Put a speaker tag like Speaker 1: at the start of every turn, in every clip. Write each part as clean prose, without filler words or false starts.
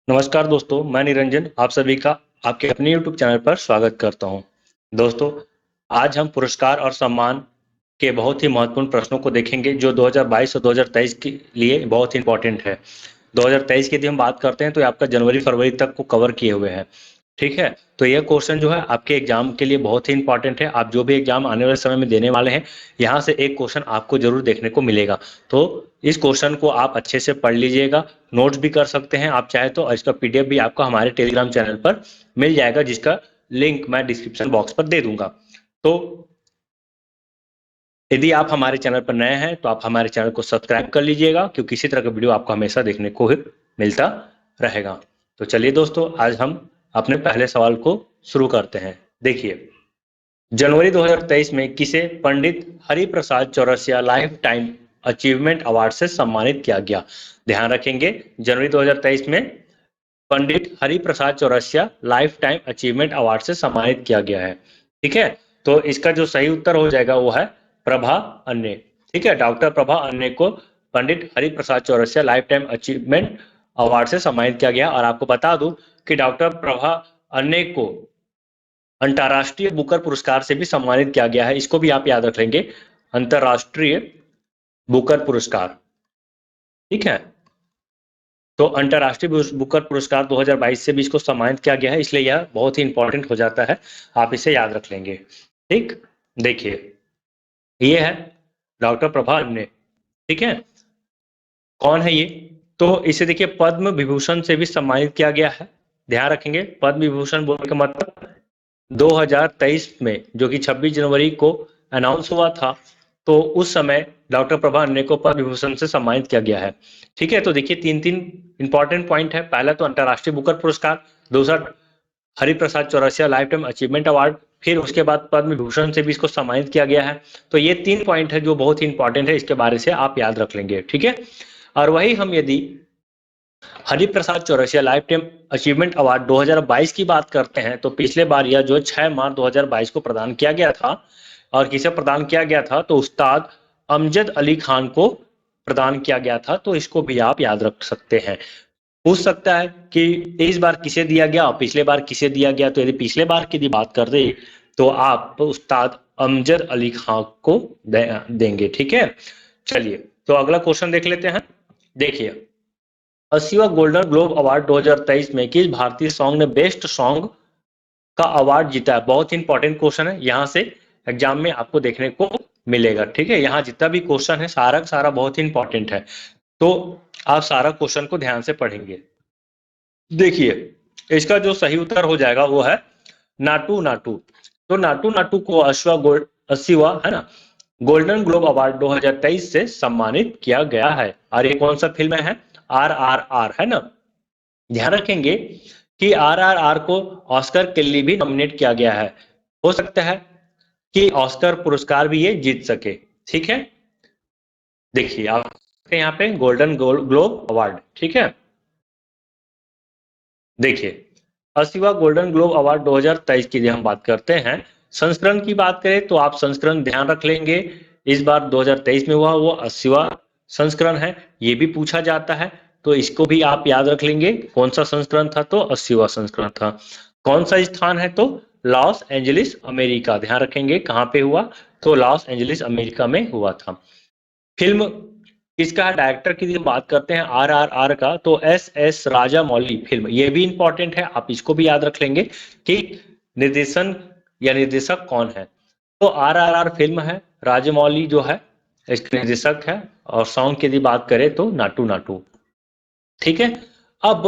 Speaker 1: नमस्कार दोस्तों, मैं निरंजन आप सभी का आपके अपने यूट्यूब चैनल पर स्वागत करता हूं। दोस्तों, आज हम पुरस्कार और सम्मान के बहुत ही महत्वपूर्ण प्रश्नों को देखेंगे जो 2022 और 2023 के लिए बहुत ही इंपॉर्टेंट है। 2023 की यदि हम बात करते हैं तो ये आपका जनवरी फरवरी तक को कवर किए हुए हैं। ठीक है, तो यह क्वेश्चन जो है आपके एग्जाम के लिए बहुत ही इंपॉर्टेंट है। आप जो भी एग्जाम आने वाले समय में देने वाले हैं, यहाँ से एक क्वेश्चन आपको जरूर देखने को मिलेगा। तो इस क्वेश्चन को आप अच्छे से पढ़ लीजिएगा, नोट्स भी कर सकते हैं आप चाहे तो, और इसका पीडीएफ भी आपको हमारे टेलीग्राम चैनल पर मिल जाएगा, जिसका लिंक मैं डिस्क्रिप्शन बॉक्स पर दे दूंगा। तो यदि आप हमारे चैनल पर नए हैं तो आप हमारे चैनल को सब्सक्राइब कर लीजिएगा, क्योंकि इसी तरह का वीडियो आपको हमेशा देखने को ही मिलता रहेगा। तो चलिए दोस्तों, आज हम अपने पहले सवाल को शुरू करते हैं। देखिए, जनवरी 2023 में किसे Pandit Hariprasad Chaurasia lifetime achievement award से सम्मानित किया गया? ध्यान रखेंगे, जनवरी 2023 में Pandit Hariprasad Chaurasia lifetime achievement award से सम्मानित किया गया है। ठीक है, तो इसका जो सही उत्तर हो जाएगा वो है प्रभा अन्ने। ठीक है, डॉक्टर प्रभा अन्ने को Pandit Hariprasad Chaurasia lifetime achievement award से सम्मानित किया गया। और आपको बता दूं कि डॉक्टर प्रभा अन्ने को अंतर्राष्ट्रीय बुकर पुरस्कार से भी सम्मानित किया गया है। इसको भी आप याद रख लेंगे, अंतर्राष्ट्रीय बुकर पुरस्कार। ठीक है, तो अंतर्राष्ट्रीय बुकर पुरस्कार 2022 से भी इसको सम्मानित किया गया है, इसलिए यह बहुत ही इंपॉर्टेंट हो जाता है, आप इसे याद रख लेंगे। ठीक, देखिए ये है डॉक्टर प्रभा अन्ने। ठीक है, कौन है ये? तो इसे देखिए पद्म विभूषण से भी सम्मानित किया गया है। ध्यान रखेंगे, पद्म विभूषण बोलने का मतलब 2023 में, जो कि 26 जनवरी को अनाउंस हुआ था, तो उस समय डॉक्टर प्रभा अन्ने को पद्म विभूषण से सम्मानित किया गया है। ठीक है, तो देखिए तीन तीन इंपॉर्टेंट पॉइंट है। पहला तो अंतर्राष्ट्रीय बुकर पुरस्कार, दूसरा Hariprasad Chaurasia lifetime achievement award, फिर उसके बाद पद्म विभूषण से भी इसको सम्मानित किया गया है। तो ये तीन पॉइंट है जो बहुत ही इंपॉर्टेंट है, इसके बारे से आप याद रख लेंगे। ठीक है, और वही हम यदि Hariprasad Chaurasia lifetime achievement award 2022 की बात करते हैं, तो पिछले बार यह जो 6 मार्च 2022 को प्रदान किया गया था, और किसे प्रदान किया गया था? तो उस्ताद अमजद अली खान को प्रदान किया गया था। तो इसको भी आप याद रख सकते हैं। पूछ सकता है कि इस बार किसे दिया गया और पिछले बार किसे दिया गया। तो यदि पिछले बार की बात कर रहे तो आप उस्ताद अमजद अली खान को देंगे। ठीक है, चलिए तो अगला क्वेश्चन देख लेते हैं। देखिए, 80वां गोल्डन ग्लोब अवार्ड 2023 में किस भारतीय सॉन्ग ने बेस्ट सॉन्ग का अवार्ड जीता है? बहुत ही इंपॉर्टेंट क्वेश्चन है, यहाँ से एग्जाम में आपको देखने को मिलेगा। ठीक है, यहाँ जितना भी क्वेश्चन है सारा का सारा बहुत ही इंपॉर्टेंट है, तो आप सारा क्वेश्चन को ध्यान से पढ़ेंगे। देखिए, इसका जो सही उत्तर हो जाएगा वो है नाटू नाटू। तो नाटू नाटू को 80वां है ना गोल्डन ग्लोब अवार्ड 2023 से सम्मानित किया गया है। और ये कौन सा फिल्म है? RRR है ना। ध्यान रखेंगे कि RRR को ऑस्कर के लिए भी नॉमिनेट किया गया है। हो सकता है कि ऑस्कर पुरस्कार भी ये जीत सके। ठीक है, देखिए आप यहाँ पे गोल्डन ग्लोब अवार्ड। ठीक है, देखिए 80वां गोल्डन ग्लोब अवार्ड 2023 की हम बात करते हैं, संस्करण की बात करें तो आप संस्करण ध्यान रख लेंगे। इस बार 2023 में हुआ वो 80वां संस्करण है, ये भी पूछा जाता है, तो इसको भी आप याद रख लेंगे। कौन सा संस्करण था? तो 80वां संस्करण था। कौन सा स्थान है? तो लॉस एंजलिस अमेरिका। ध्यान रखेंगे कहाँ पे हुआ? तो लॉस एंजलिस अमेरिका में हुआ था। फिल्म किसका है? डायरेक्टर की बात करते हैं RRR का, तो SS राजामौली फिल्म, ये भी इंपॉर्टेंट है, आप इसको भी याद रख लेंगे कि निर्देशन या निर्देशक कौन है। तो RRR फिल्म है, राजामौली जो है इसके निर्देशक है, और सॉन्ग की बात करें तो नाटू नाटू। ठीक है, अब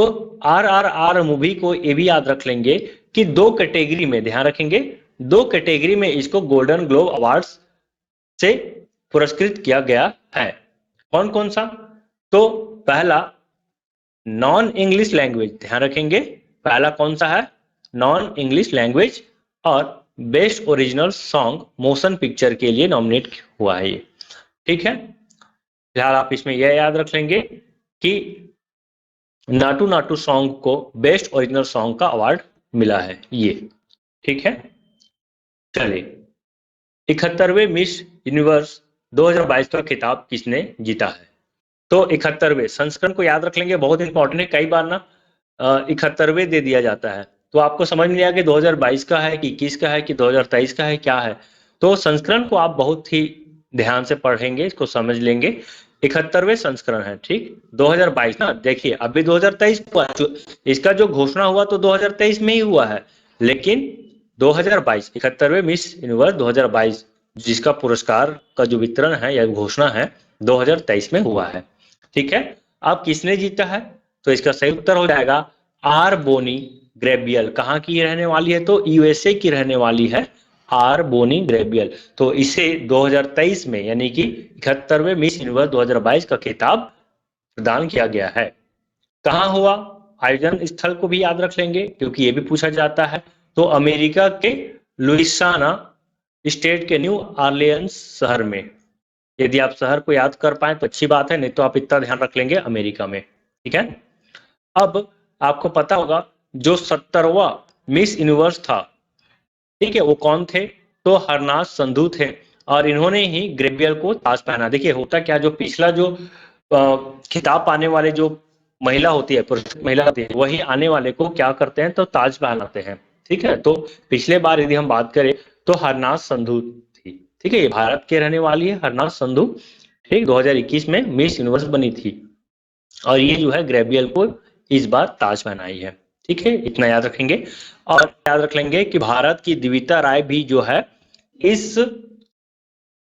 Speaker 1: RRR मूवी को ये भी याद रख लेंगे कि दो कैटेगरी में, ध्यान रखेंगे, दो कैटेगरी में इसको गोल्डन ग्लोब अवार्ड्स से पुरस्कृत किया गया है। कौन कौन सा? तो पहला नॉन इंग्लिश लैंग्वेज, ध्यान रखेंगे, पहला कौन सा है? Non English language. और best original song motion picture के लिए नॉमिनेट हुआ है ये। ठीक है, फिलहाल आप इसमें यह याद रख लेंगे कि नाटू नाटू सॉन्ग को बेस्ट ओरिजिनल सॉन्ग का अवार्ड मिला है ये। ठीक है, चलिए 71वें मिस यूनिवर्स 2022 का खिताब किसने जीता है? तो 71वें संस्करण को याद रख लेंगे, बहुत इंपॉर्टेंट है। कई बार ना 71वें दे दिया जाता है। तो आपको समझ नहीं आया कि 2022 का है कि 21 का है कि 2023 का है, क्या है। तो संस्करण को आप बहुत ही ध्यान से पढ़ेंगे, इसको समझ लेंगे। 71वें संस्करण है, ठीक। 2022 ना, देखिए अभी 2023 हुआ, इसका जो घोषणा हुआ तो 2023 में ही हुआ है, लेकिन 2022 71वें मिस यूनिवर्स 2022 जिसका पुरस्कार का जो वितरण है या घोषणा है 2023 में हुआ है, ठीक है। अब किसने जीता है, तो इसका सही उत्तर हो जाएगा आर बोनी ग्रेबियल। कहाँ की रहने वाली है, तो यूएसए की रहने वाली है आर बोनी ग्रेबियल। तो इसे 2023 में यानी कि 71वें मिस यूनिवर्स 2022 का खिताब प्रदान किया गया है। कहाँ हुआ, आयोजन स्थल को भी याद रख लेंगे क्योंकि ये भी पूछा जाता है। तो अमेरिका के लुइसियाना स्टेट के न्यू ऑरलियंस शहर में। यदि आप शहर को याद कर पाए तो अच्छी बात है, नहीं तो आप इतना ध्यान रख लेंगे अमेरिका में, ठीक है। अब आपको पता होगा जो 70वां मिस यूनिवर्स था, ठीक है, वो कौन थे, तो हरनाथ संधू थे। और इन्होंने ही ग्रेबियल को ताज पहना। देखिए होता क्या, जो पिछला जो खिताब पाने वाले जो महिला होती है, पुरुष महिला होती है, वही आने वाले को क्या करते हैं, तो ताज पहनाते हैं, ठीक है। तो पिछले बार यदि हम बात करें तो हरनाथ संधू थी, ठीक है, ये भारत के रहने वाली है हरनाथ संधू, ठीक। 2021 में मिस यूनिवर्स बनी थी और ये जो है ग्रेबियल को इस बार ताज पहनाई है, ठीक है, इतना याद रखेंगे। और याद रख लेंगे कि भारत की दिविता राय भी जो है इस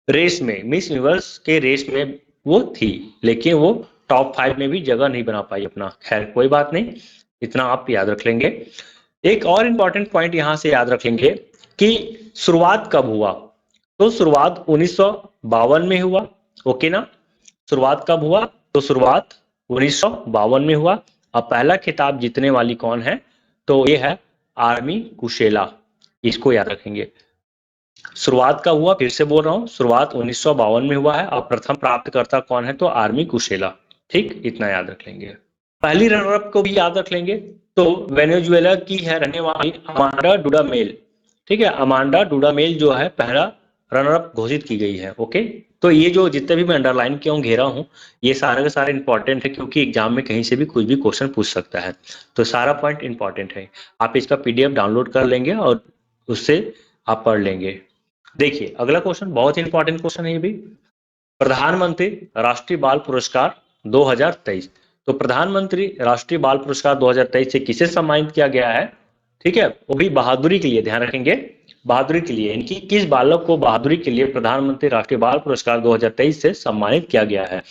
Speaker 1: रेस में, मिस यूनिवर्स के रेस में वो थी, लेकिन वो टॉप 5 में भी जगह नहीं बना पाई अपना। खैर कोई बात नहीं, इतना आप याद रख लेंगे। एक और इम्पॉर्टेंट पॉइंट यहां से याद रख लेंगे कि शुरुआत कब हुआ, तो शुरुआत 1952 में हुआ, ओके ना। शुरुआत कब हुआ, तो शुरुआत 1952 में हुआ। अब पहला खिताब जीतने वाली कौन है, तो ये है आर्मी कुशेला, इसको याद रखेंगे। शुरुआत का हुआ, फिर से बोल रहा हूं, शुरुआत 1952 में हुआ है और प्रथम प्राप्तकर्ता कौन है, तो आर्मी कुशेला, ठीक, इतना याद रख लेंगे। पहली रनर अप को भी याद रख लेंगे, तो वेनेजुएला की है रहने वाली अमांडा डुडामेल, ठीक है। अमांडा डुडामेल जो है पहला रनर अप घोषित की गई है, ओके। तो ये जो जितने भी मैं अंडरलाइन किया हूँ, घेरा हूँ, ये सारे के सारे इंपॉर्टेंट है क्योंकि एग्जाम में कहीं से भी कुछ भी क्वेश्चन पूछ सकता है, तो सारा पॉइंट इंपॉर्टेंट है। आप इसका पीडीएफ डाउनलोड कर लेंगे और उससे आप पढ़ लेंगे। देखिए अगला क्वेश्चन बहुत इंपॉर्टेंट क्वेश्चन है ये भी, प्रधानमंत्री राष्ट्रीय बाल पुरस्कार 2023। तो प्रधानमंत्री राष्ट्रीय बाल पुरस्कार 2023 से किसे सम्मानित किया गया है, ठीक है, वो भी बहादुरी के लिए, ध्यान रखेंगे बहादुरी के लिए, इनकी किस बालक को बहादुरी के लिए प्रधानमंत्री राष्ट्रीय बाल पुरस्कार 2023 से सम्मानित किया गया है,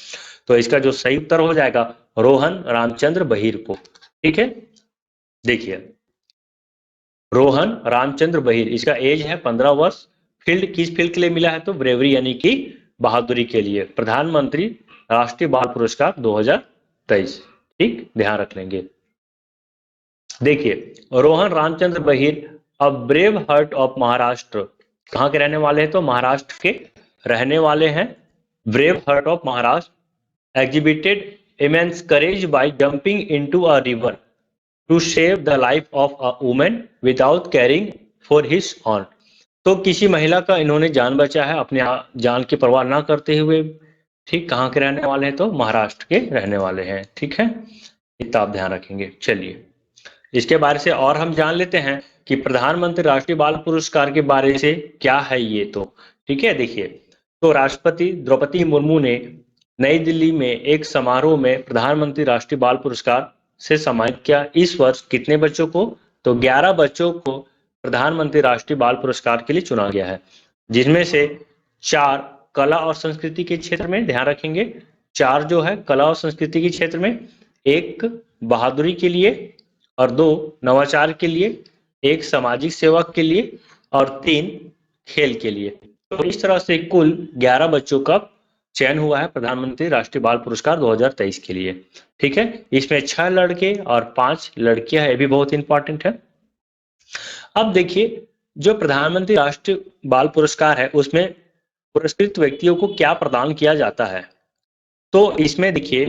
Speaker 1: तो इसका जो सही उत्तर हो जाएगा रोहन रामचंद्र बहिर को, ठीक है। देखिए रोहन रामचंद्र बहिर, इसका एज है 15 वर्ष। फील्ड किस फील्ड के लिए मिला है, तो ब्रेवरी यानी कि बहादुरी के लिए, प्रधानमंत्री राष्ट्रीय बाल पुरस्कार 2023, ठीक, ध्यान रख लेंगे। देखिए रोहन रामचंद्र बहिर अब ब्रेव हार्ट ऑफ महाराष्ट्र, कहाँ के रहने वाले हैं, तो महाराष्ट्र के रहने वाले हैं। Brave heart of Maharashtra exhibited immense courage by jumping into a river to save the life of a woman without caring for his own. तो किसी महिला का इन्होंने जान बचा है अपने जान की परवाह ना करते हुए, ठीक। कहाँ के रहने वाले हैं, तो महाराष्ट्र के रहने वाले हैं, ठीक है, इतना आप ध्यान रखेंगे। चलिए इसके बारे से और हम जान लेते हैं कि प्रधानमंत्री राष्ट्रीय बाल पुरस्कार के बारे से क्या है ये, तो ठीक है। देखिए तो राष्ट्रपति द्रौपदी मुर्मू ने नई दिल्ली में एक समारोह में प्रधानमंत्री राष्ट्रीय बाल पुरस्कार से सम्मानित किया। इस वर्ष कितने बच्चों को, तो 11 बच्चों को प्रधानमंत्री राष्ट्रीय बाल पुरस्कार के लिए चुना गया है, जिसमें से 4 कला और संस्कृति के क्षेत्र में, ध्यान रखेंगे 4 जो है कला और संस्कृति के क्षेत्र में, 1 बहादुरी के लिए और 2 नवाचार के लिए, 1 सामाजिक सेवा के लिए और 3 खेल के लिए। तो इस तरह से कुल 11 बच्चों का चयन हुआ है प्रधानमंत्री राष्ट्रीय बाल पुरस्कार 2023 के लिए, ठीक है। इसमें 6 लड़के और 5 लड़कियां है, ये भी बहुत इंपॉर्टेंट है। अब देखिए जो प्रधानमंत्री राष्ट्रीय बाल पुरस्कार है उसमें पुरस्कृत व्यक्तियों को क्या प्रदान किया जाता है, तो इसमें देखिए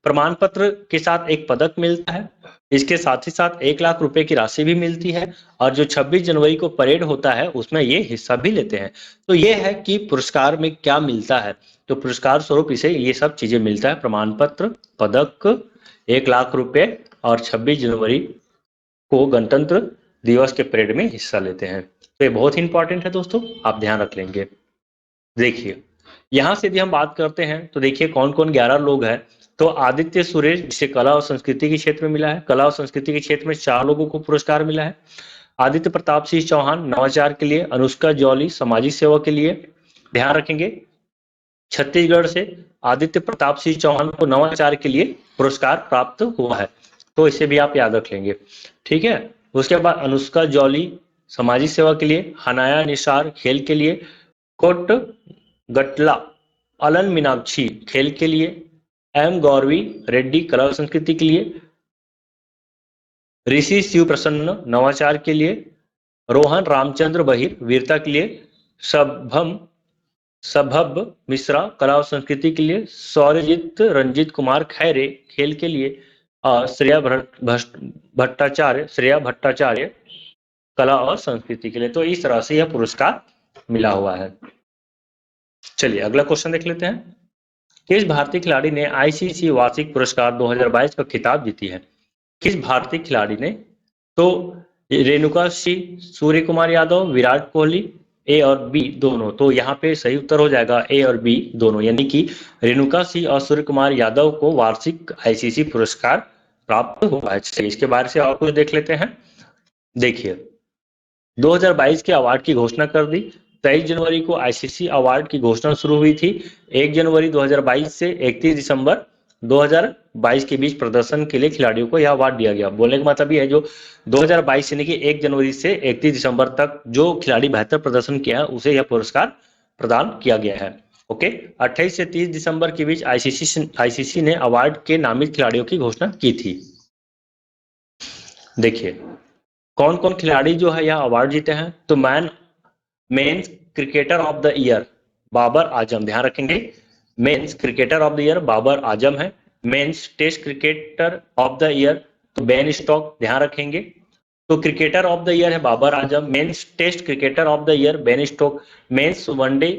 Speaker 1: प्रमाण पत्र के साथ एक पदक मिलता है, इसके साथ ही साथ 1 लाख रुपए की राशि भी मिलती है और जो 26 जनवरी को परेड होता है उसमें ये हिस्सा भी लेते हैं। तो ये है कि पुरस्कार में क्या मिलता है, तो पुरस्कार स्वरूप इसे ये सब चीजें मिलता है, प्रमाण पत्र, पदक, 1 लाख रुपए और 26 जनवरी को गणतंत्र दिवस के परेड में हिस्सा लेते हैं। तो ये बहुत ही इंपॉर्टेंट है दोस्तों, आप ध्यान रख लेंगे। देखिए यहां से यदि हम बात करते हैं तो देखिए कौन कौन 11 लोग हैं। तो आदित्य सुरेश, जिसे कला और संस्कृति के क्षेत्र में मिला है, कला और संस्कृति के क्षेत्र में 4 लोगों को पुरस्कार मिला है। आदित्य प्रताप सिंह चौहान नवाचार के लिए, अनुष्का जौली सामाजिक सेवा के लिए। ध्यान रखेंगे छत्तीसगढ़ से आदित्य प्रताप सिंह चौहान को नवाचार के लिए पुरस्कार प्राप्त हुआ है, तो इसे भी आप याद रख लेंगे, ठीक है। उसके बाद अनुष्का जौली सामाजिक सेवा के लिए, हनाया निसार खेल के लिए, कोट गटला अलन मीनाक्षी खेल के लिए, एम गौरवी रेड्डी कला और संस्कृति के लिए, ऋषि शिव प्रसन्न नवाचार के लिए, रोहन रामचंद्र बहिर वीरता के लिए, सभब मिश्रा कला और संस्कृति के लिए, सौर्यजीत रंजीत कुमार खैरे खेल के लिए, और श्रेया भट्टाचार्य कला और संस्कृति के लिए। तो इस तरह से यह पुरस्कार मिला हुआ है। चलिए अगला क्वेश्चन देख लेते हैं। किस भारतीय खिलाड़ी ने आईसीसी वार्षिक पुरस्कार 2022 का खिताब जीती है? किस भारतीय खिलाड़ी ने? तो रेणुका सिंह, सूर्य कुमार यादव, विराट कोहली, ए और बी दोनों। तो यहाँ पे सही उत्तर हो जाएगा ए और बी दोनों, यानी कि रेणुका सिंह और सूर्य कुमार यादव को वार्षिक आईसीसी पुरस्कार प्राप्त हुआ है। इसके बारे से और कुछ देख लेते हैं। देखिए 2022 के अवार्ड की घोषणा कर दी। 23 जनवरी को आईसीसी अवार्ड की घोषणा शुरू हुई थी। 1 जनवरी 2022 से 31 दिसंबर 2022 के बीच प्रदर्शन के लिए खिलाड़ियों को यह अवार्ड दिया गया। बोलने का मतलब ये है जो 2022 यानी कि 1 जनवरी से 31 दिसंबर तक जो खिलाड़ी बेहतर प्रदर्शन किया है उसे यह पुरस्कार प्रदान किया गया है। ओके, 28 से 30 दिसंबर के बीच आईसीसी ने अवार्ड के नामित खिलाड़ियों की घोषणा की थी। देखिए कौन कौन खिलाड़ी जो है यह अवार्ड जीते हैं। तो men's cricketer of the year Babar Azam, ध्यान रखेंगे men's cricketer of the year Babar Azam है। Men's test cricketer of the year तो बेन स्टोक्स, ध्यान रखेंगे। तो क्रिकेटर ऑफ द ईयर है Babar Azam, men's test cricketer of the year Ben Stokes, men's one day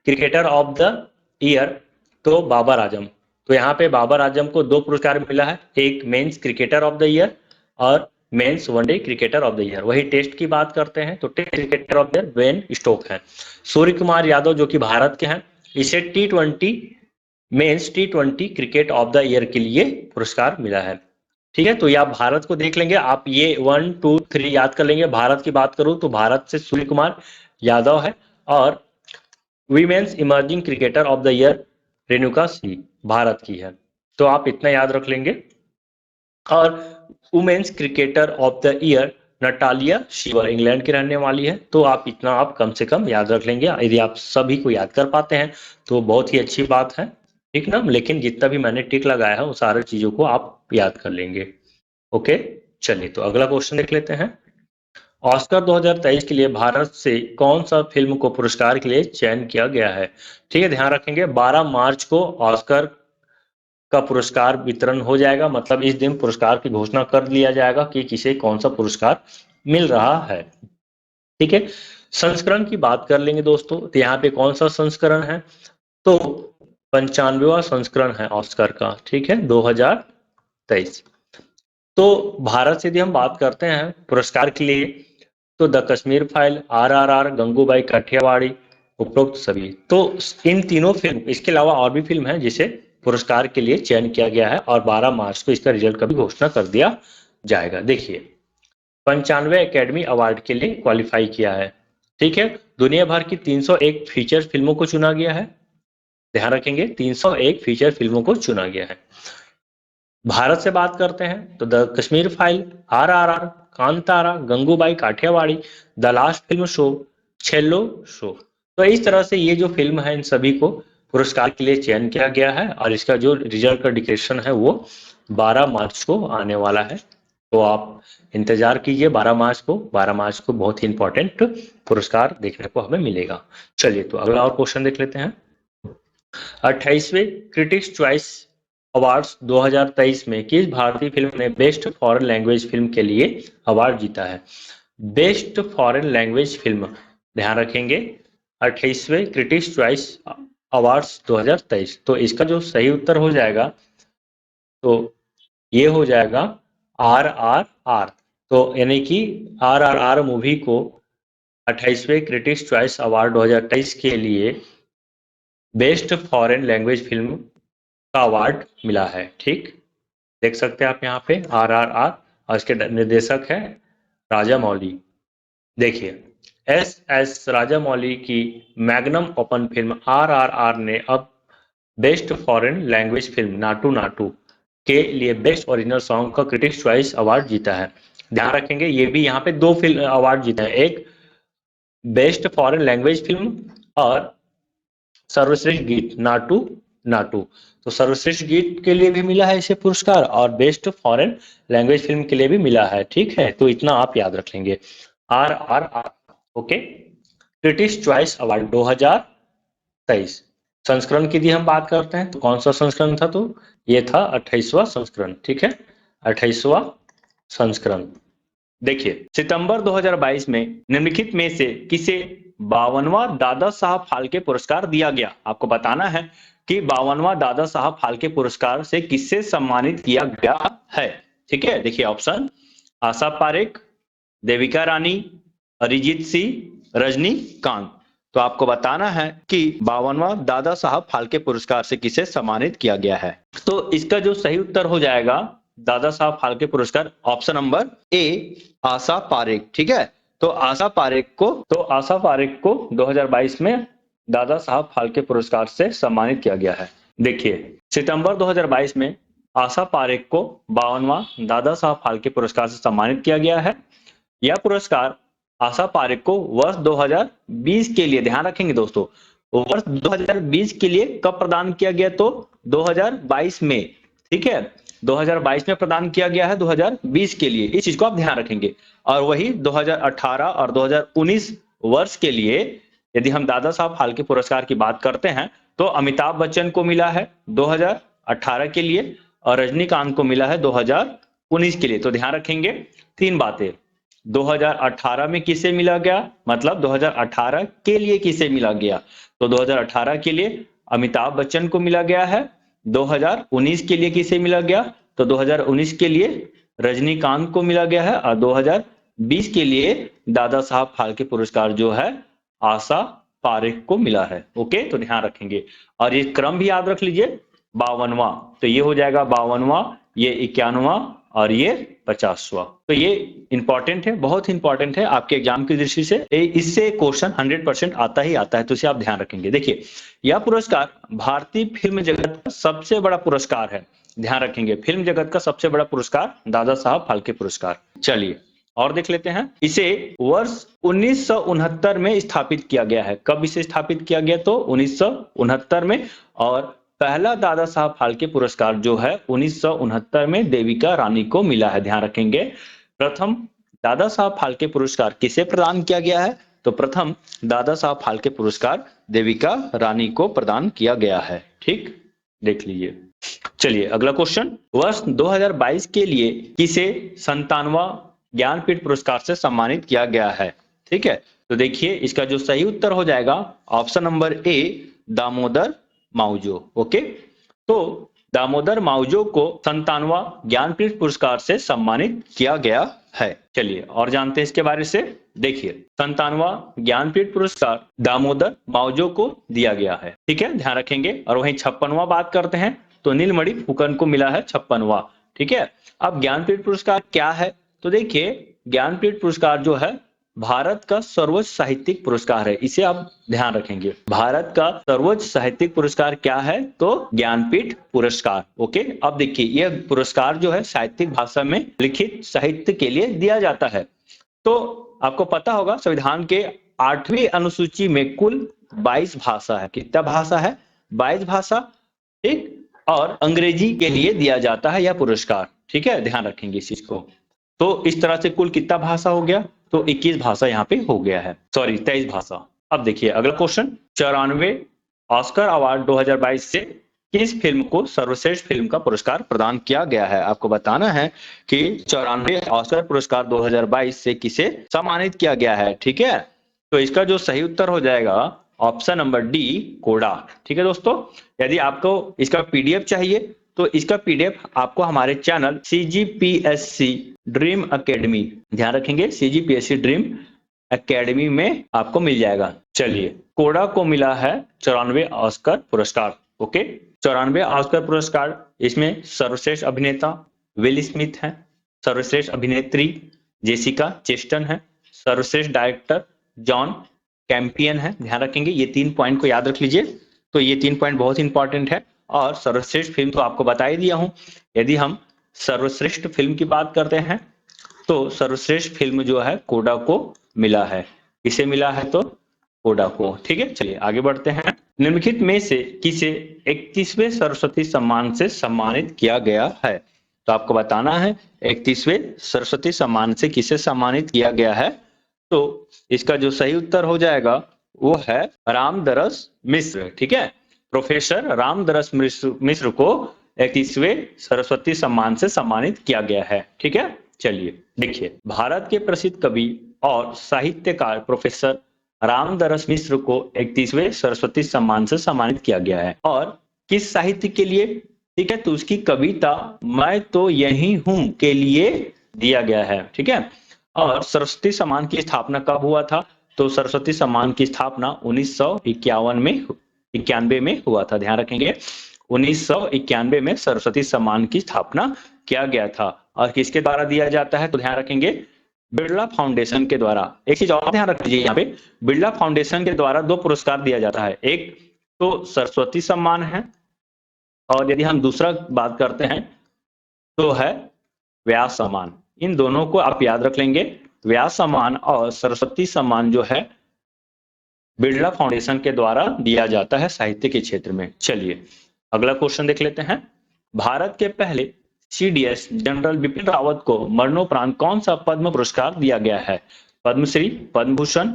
Speaker 1: cricketer of the year तो बाबर आजम। तो यहाँ पे बाबर आजम को 2 पुरस्कार मिला है, एक men's cricketer of the year और men's one day cricketer of the year. वही टेस्ट की बात करते हैं तो test cricketer of the year Ben Stoke है। सूर्य कुमार यादव जो कि भारत के हैं, इसे मेंस टी20 क्रिकेट ऑफ द ईयर के लिए पुरस्कार मिला है। ठीक है, तो ये आप भारत को देख लेंगे, आप ये 1 2 3 याद कर लेंगे। भारत की बात करूं तो भारत से सूर्य कुमार यादव है, और women's emerging cricketer of the year Renuka Singh Bharat की है, तो आप इतना याद रख लेंगे। और women's cricketer of the year Natalia Sciver England की रहने वाली है, तो आप इतना आप कम से कम याद रख लेंगे। यदि आप सभी को याद कर पाते हैं तो बहुत ही अच्छी बात है, ठीक ना। लेकिन जितना भी मैंने टिक लगाया है वो सारी चीजों को आप याद कर लेंगे। ओके, चलिए तो अगला क्वेश्चन देख लेते हैं। ऑस्कर 2023 के लिए भारत से कौन सा फिल्म को पुरस्कार के लिए चयन किया गया है? ठीक है, ध्यान रखेंगे 12 मार्च को ऑस्कर का पुरस्कार वितरण हो जाएगा, मतलब इस दिन पुरस्कार की घोषणा कर लिया जाएगा कि किसे कौन सा पुरस्कार मिल रहा है। ठीक है, संस्करण की बात कर लेंगे दोस्तों, तो यहाँ पे कौन सा संस्करण है? तो 95वां संस्करण है ऑस्कर का, ठीक है 2023। तो भारत से यदि हम बात करते हैं पुरस्कार के लिए तो the Kashmir file, RRR, Gangubai Kathiawadi, उपरोक्त सभी। तो इन तीनों फिल्म, इसके अलावा और भी फिल्म है जिसे पुरस्कार के लिए चयन किया गया है और 12 मार्च को इसका रिजल्ट का भी घोषणा कर दिया जाएगा। देखिए 95 एकेडमी अवार्ड के लिए क्वालिफाई किया है। ठीक है, दुनिया भर की 301 फीचर फिल्मों को चुना गया है, ध्यान रखेंगे 301 फीचर फिल्मों को चुना गया है। भारत से बात करते हैं तो the Kashmir file, RRR, Kantara, Gangubai Kathiawadi, the last film show, Chhello show. तो इस तरह से ये जो फिल्म है इन सभी को पुरस्कार के लिए चयन किया गया है और इसका जो रिजल्ट का डिक्लेरेशन है वो 12 मार्च को आने वाला है। तो आप इंतजार कीजिए 12 मार्च को। 12 मार्च को बहुत ही इंपॉर्टेंट पुरस्कार देखने को हमें मिलेगा। चलिए तो अगला और क्वेश्चन देख लेते हैं। 28वें क्रिटिक्स चॉइस अवार्ड्स 2023 में किस भारतीय फिल्म ने बेस्ट फॉरेन लैंग्वेज फिल्म के लिए अवार्ड जीता है? बेस्ट फॉरेन लैंग्वेज फिल्म, ध्यान रखेंगे 28वें क्रिटिक्स चॉइस अवार्ड्स 2023। तो इसका जो सही उत्तर हो जाएगा तो ये हो जाएगा RRR। तो यानी कि RRR मूवी को 28वें क्रिटिक्स चॉइस अवार्ड 2023 के लिए बेस्ट फॉरेन लैंग्वेज फिल्म का अवार्ड मिला है। ठीक, देख सकते हैं आप यहाँ पे RRR, और इसके निर्देशक है राजा मौली। देखिए, एस राजा मौली की मैग्नम ओपन फिल्म RRR ने अब best foreign language film Naatu Naatu के लिए बेस्ट ओरिजिनल सॉन्ग का क्रिटिक्स चॉइस अवार्ड जीता है। ध्यान रखेंगे, ये भी यहाँ पे 2 फिल्म अवार्ड जीता है, एक बेस्ट फॉरेन लैंग्वेज फिल्म और सर्वश्रेष्ठ गीत नाटू नाटू। तो सर्वश्रेष्ठ गीत के लिए भी मिला है इसे पुरस्कार और बेस्ट फॉरेन लैंग्वेज फिल्म के लिए भी मिला है। ठीक है, तो इतना आप याद रख लेंगे। RRR, okay. Critics choice award 2023 संस्करण की यदि हम बात करते हैं तो कौन सा संस्करण था, तो ये था 28वां संस्करण। ठीक है, 28वां संस्करण। देखिए, सितंबर 2022 में निम्नलिखित में से किसे 52वां दादा साहब फाल्के पुरस्कार दिया गया। आपको बताना है कि 52वां दादा साहब फाल्के पुरस्कार से किससे सम्मानित किया गया है। ठीक है, देखिए ऑप्शन: आशा पारेख, देविका रानी, अरिजीत सिंह, रजनीकांत। तो आपको बताना है कि 52वां दादा साहब फाल्के पुरस्कार से किसे सम्मानित किया गया है। तो इसका जो सही उत्तर हो जाएगा दादा साहब फाल्के पुरस्कार, ऑप्शन नंबर ए, आशा पारेख। ठीक है, तो आशा पारेख को 2022 में दादा साहब फाल्के पुरस्कार से सम्मानित किया गया है। देखिए, सितंबर 2022 में आशा पारेख को 52वां दादा साहब फाल्के पुरस्कार से सम्मानित किया गया है। यह पुरस्कार आशा पारेख को वर्ष 2020 के लिए, ध्यान रखेंगे दोस्तों, वर्ष 2020 के लिए कब प्रदान किया गया, तो 2022 में। ठीक है, 2022 में प्रदान किया गया है, 2020 के लिए, इस चीज को आप ध्यान रखेंगे। और वही 2018 और 2019 वर्ष के लिए यदि हम दादा साहब फाल्के पुरस्कार की बात करते हैं तो अमिताभ बच्चन को मिला है 2018 के लिए और रजनीकांत को मिला है 2019 के लिए। तो ध्यान रखेंगे 3 बातें, 2018 में किसे मिला गया, मतलब 2018 के लिए किसे मिला गया, तो 2018 के लिए अमिताभ बच्चन को मिला गया है। 2019 के लिए किसे मिला गया, तो 2019 के लिए रजनीकांत को मिला गया है। और 2020 के लिए दादा साहब फाल्के पुरस्कार जो है आशा पारेख को मिला है। ओके, तो ध्यान रखेंगे और ये क्रम भी याद रख लीजिए, 52वां, तो ये हो जाएगा 52वां, ये 91वां और ये 50वां। तो ये इंपॉर्टेंट है, बहुत इंपॉर्टेंट है आपके एग्जाम की दृष्टि से, इससे क्वेश्चन 100% आता ही आता है, तो इसे आप ध्यान रखेंगे। देखिए, यह पुरस्कार भारतीय फिल्म जगत का सबसे बड़ा पुरस्कार है। ध्यान रखेंगे, फिल्म जगत का सबसे बड़ा पुरस्कार दादा साहब फाल्के पुरस्कार। चलिए और देख लेते हैं, इसे वर्ष 1969 में स्थापित किया गया है। कब इसे स्थापित किया गया, तो 1969 में। और पहला दादा साहब फाल्के पुरस्कार जो है 1969 में देविका रानी को मिला है। ध्यान रखेंगे, प्रथम दादा साहब फाल्के पुरस्कार किसे प्रदान किया गया है, तो प्रथम दादा साहब फाल्के पुरस्कार देविका रानी को प्रदान किया गया है। ठीक, देख लीजिए। चलिए अगला क्वेश्चन, वर्ष 2022 के लिए किसे 97वां ज्ञानपीठ पुरस्कार से सम्मानित किया गया है। ठीक है, तो देखिए इसका जो सही उत्तर हो जाएगा option number A, Damodar Mauzo. Okay, तो दामोदर माउजो को 97वां ज्ञानपीठ पुरस्कार से सम्मानित किया गया है। चलिए और जानते हैं इसके बारे से। देखिए, 97वां ज्ञानपीठ पुरस्कार दामोदर माउजो को दिया गया है। ठीक है, ध्यान रखेंगे। और वहीं 56वां बात करते हैं तो नीलमणि फुकन को मिला है 56वां। ठीक है, अब ज्ञानपीठ पुरस्कार क्या है, तो देखिए ज्ञानपीठ पुरस्कार जो है भारत का सर्वोच्च साहित्यिक पुरस्कार है, इसे आप ध्यान रखेंगे। भारत का सर्वोच्च साहित्यिक पुरस्कार क्या है, तो ज्ञानपीठ पुरस्कार। ओके, अब देखिए यह पुरस्कार जो है साहित्यिक भाषा में लिखित साहित्य के लिए दिया जाता है। तो आपको पता होगा संविधान के 8वीं अनुसूची में कुल 22 भाषा है। कितना भाषा है, 22 भाषा। ठीक, और अंग्रेजी के लिए दिया जाता है यह पुरस्कार। ठीक है, ध्यान रखेंगे इस चीज को। तो इस तरह से कुल कितना भाषा हो गया, तो 21 भाषा यहाँ पे हो गया है, सॉरी 23 भाषा। अब देखिए अगला क्वेश्चन, 94 ऑस्कर अवार्ड 2022 से किस फिल्म को सर्वश्रेष्ठ फिल्म का पुरस्कार प्रदान किया गया है। आपको बताना है कि 94 ऑस्कर पुरस्कार 2022 से किसे सम्मानित किया गया है। ठीक है, तो इसका जो सही उत्तर हो जाएगा ऑप्शन नंबर डी, कोडा। ठीक है दोस्तों, यदि आपको इसका पीडीएफ चाहिए
Speaker 2: तो इसका पीडीएफ आपको हमारे चैनल CGPSC ड्रीम एकेडमी, ध्यान रखेंगे CGPSC ड्रीम एकेडमी में आपको मिल जाएगा। चलिए, कोडा को मिला है 94 ऑस्कर पुरस्कार। ओके, 94 ऑस्कर पुरस्कार। इसमें सर्वश्रेष्ठ अभिनेता विल स्मिथ है, सर्वश्रेष्ठ अभिनेत्री जेसिका चेस्टन है, सर्वश्रेष्ठ डायरेक्टर जॉन कैंपियन है। ध्यान रखेंगे, ये 3 पॉइंट को याद रख लीजिए। तो ये 3 पॉइंट बहुत इंपॉर्टेंट है। और सर्वश्रेष्ठ फिल्म तो आपको बता ही दिया हूं। यदि हम सर्वश्रेष्ठ फिल्म की बात करते हैं तो सर्वश्रेष्ठ फिल्म जो है कोडा को मिला है। किसे मिला है? तो कोडा को। ठीक है, चलिए आगे बढ़ते हैं। निम्नलिखित में से किसे 31वें सरस्वती सम्मान से सम्मानित किया गया है? तो आपको बताना है 31वें सरस्वती सम्मान से किसे सम्मानित किया गया है। तो इसका जो सही उत्तर हो जाएगा वो है रामदरस मिश्र। ठीक है, प्रोफेसर रामदरस मिश्र को 31वें सरस्वती सम्मान से सम्मानित किया गया है। ठीक है, चलिए देखिए, भारत के प्रसिद्ध कवि और साहित्यकार प्रोफेसर रामदरस मिश्र को 31वें सरस्वती सम्मान से सम्मानित किया गया है। और किस साहित्य के लिए? ठीक है, तो उसकी कविता मैं तो यही हूं के लिए दिया गया है। ठीक है, और सरस्वती सम्मान की स्थापना कब हुआ था? तो सरस्वती सम्मान की स्थापना 1991 में हुआ था। ध्यान रखेंगे, 1991 में सरस्वती सम्मान की स्थापना किया गया था। और किसके द्वारा दिया जाता है? तो ध्यान रखेंगे, बिरला फाउंडेशन के द्वारा। एक चीज और ध्यान रख लीजिए, यहाँ पे बिरला फाउंडेशन के द्वारा 2 पुरस्कार दिया जाता है। एक तो सरस्वती सम्मान है, और यदि हम दूसरा बात करते हैं तो है व्यास सम्मान। इन दोनों को आप याद रख लेंगे। व्यास सम्मान और सरस्वती सम्मान जो है बिरला फाउंडेशन के द्वारा दिया जाता है साहित्य के क्षेत्र में। चलिए अगला क्वेश्चन देख लेते हैं। भारत के पहले CDS जनरल बिपिन रावत को मरणोपरांत कौन सा पद्म पुरस्कार दिया गया है? पद्मश्री, पद्म भूषण,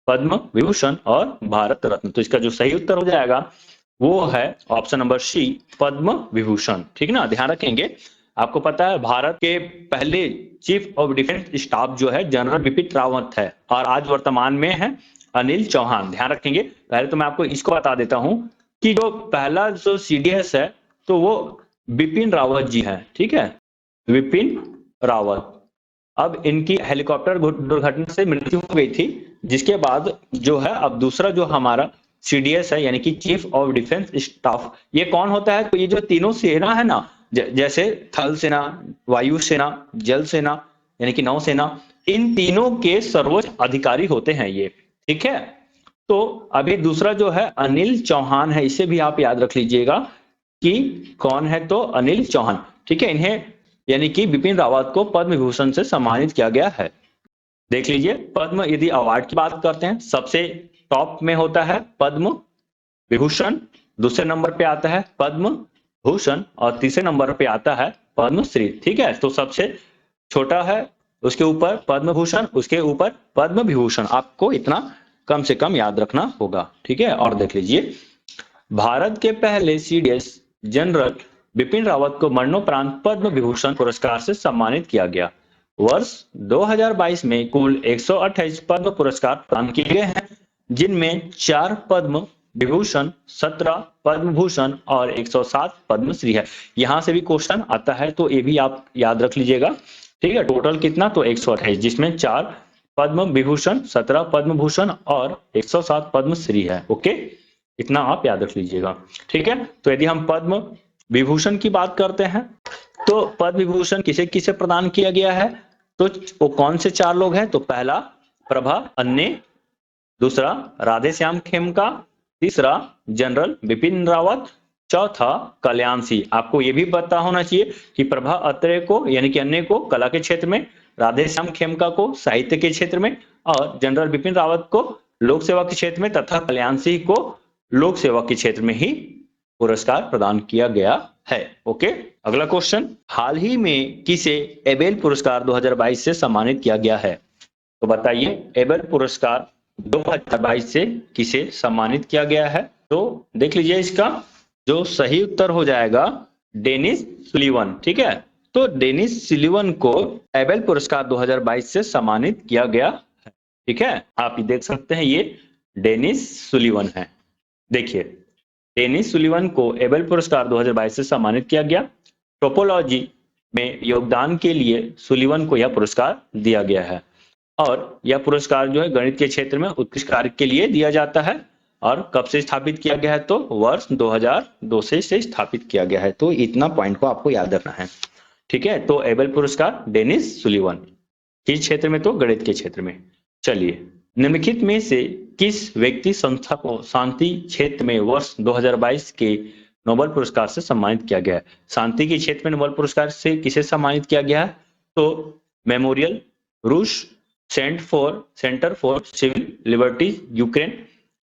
Speaker 2: पद्म विभूषण और भारत रत्न। तो इसका जो सही उत्तर हो जाएगा वो है option number C, Padma Vibhushan. ठीक ना, ध्यान रखेंगे। आपको पता है भारत के पहले चीफ ऑफ डिफेंस स्टाफ जो है जनरल बिपिन रावत है, और आज वर्तमान में है अनिल चौहान। ध्यान रखेंगे। पहले तो मैं आपको इसको बता देता हूं कि जो पहला जो CDS है तो वो बिपिन रावत जी है। ठीक है, विपिन रावत। अब इनकी हेलीकॉप्टर दुर्घटना से मृत्यु हो गई थी, जिसके बाद जो है अब दूसरा जो हमारा CDS है यानी कि चीफ ऑफ डिफेंस स्टाफ, ये कौन होता है? तो ये जो तीनों सेना है ना, जैसे थल सेना, वायु सेना, जल सेना यानी कि नौसेना, इन तीनों के सर्वोच्च अधिकारी होते हैं ये। ठीक है, तो अभी दूसरा जो है अनिल चौहान है, इसे भी आप याद रख लीजिएगा कि कौन है? तो अनिल चौहान। ठीक है, इन्हें यानी कि बिपिन रावत को पद्म विभूषण से सम्मानित किया गया है। देख लीजिए, पद्म यदि अवार्ड की बात करते हैं, सबसे टॉप में होता है पद्म विभूषण, दूसरे नंबर पे आता है पद्म भूषण, और तीसरे नंबर पे आता है पद्मश्री। ठीक है, तो सबसे छोटा है उसके ऊपर पद्म भूषण, उसके ऊपर पद्म विभूषण। आपको इतना कम से कम याद रखना होगा। ठीक है, और देख लीजिए, भारत के पहले CDS जनरल बिपिन रावत को मरणोपरांत पद्म विभूषण पुरस्कार से सम्मानित किया गया। वर्ष 2022 में कुल 128 पद्म पुरस्कार प्रदान किए गए हैं, जिनमें 4 पद्म विभूषण, 17 पद्म भूषण और 107 पद्मश्री है। यहां से भी क्वेश्चन आता है, तो ये भी आप याद रख लीजिएगा। ठीक है, टोटल कितना? तो 128, जिसमें 4 पद्म विभूषण, 17 पद्म भूषण और 107 पद्मश्री है। ओके, इतना आप याद रख लीजिएगा। ठीक है, तो यदि हम पद्म विभूषण की बात करते हैं तो पद्म विभूषण किसे किसे प्रदान किया गया है? तो वो कौन से 4 लोग हैं? तो पहला प्रभा अन्ने, दूसरा राधे श्याम खेमका, तीसरा जनरल बिपिन रावत, चौथा कल्याण सिंह। आपको यह भी पता होना चाहिए कि प्रभा अत्रे को यानी कि अन्य को कला के क्षेत्र में, राधे श्याम खेमका को साहित्य के क्षेत्र में, और जनरल बिपिन रावत को लोक सेवा के क्षेत्र में, तथा कल्याण सिंह को लोक सेवा के क्षेत्र में ही पुरस्कार प्रदान किया गया है। ओके, अगला क्वेश्चन, हाल ही में किसे एबेल पुरस्कार 2022 से सम्मानित किया गया है? तो बताइए, एबेल पुरस्कार 2022 से किसे सम्मानित किया गया है? तो देख लीजिए, इसका जो सही उत्तर हो जाएगा डेनिस सुलिवन। ठीक है, तो डेनिस सुलिवन को एबेल पुरस्कार 2022 से सम्मानित किया गया है। ठीक है, आप देख सकते हैं, ये डेनिस सुलिवन है। देखिए, डेनिस सुलिवन को एबेल पुरस्कार 2022 से सम्मानित किया गया। टोपोलॉजी में योगदान के लिए सुलिवन को यह पुरस्कार दिया गया है और यह पुरस्कार जो है गणित के क्षेत्र में उत्कृष्ट कार्य के लिए दिया जाता है। और कब से स्थापित किया गया है? तो वर्ष 2002 से स्थापित किया गया है। तो इतना पॉइंट को आपको याद रखना है, ठीक है। तो एबेल पुरस्कार डेनिस सुलिवन, किस क्षेत्र में? तो गणित के क्षेत्र में। चलिए, निम्नलिखित में से किस व्यक्ति संस्था को शांति क्षेत्र में वर्ष 2022 के नोबेल पुरस्कार से सम्मानित किया गया है? शांति के क्षेत्र में नोबेल पुरस्कार से किसे सम्मानित किया गया है? तो मेमोरियल रूस centre for civil liberties Ukraine,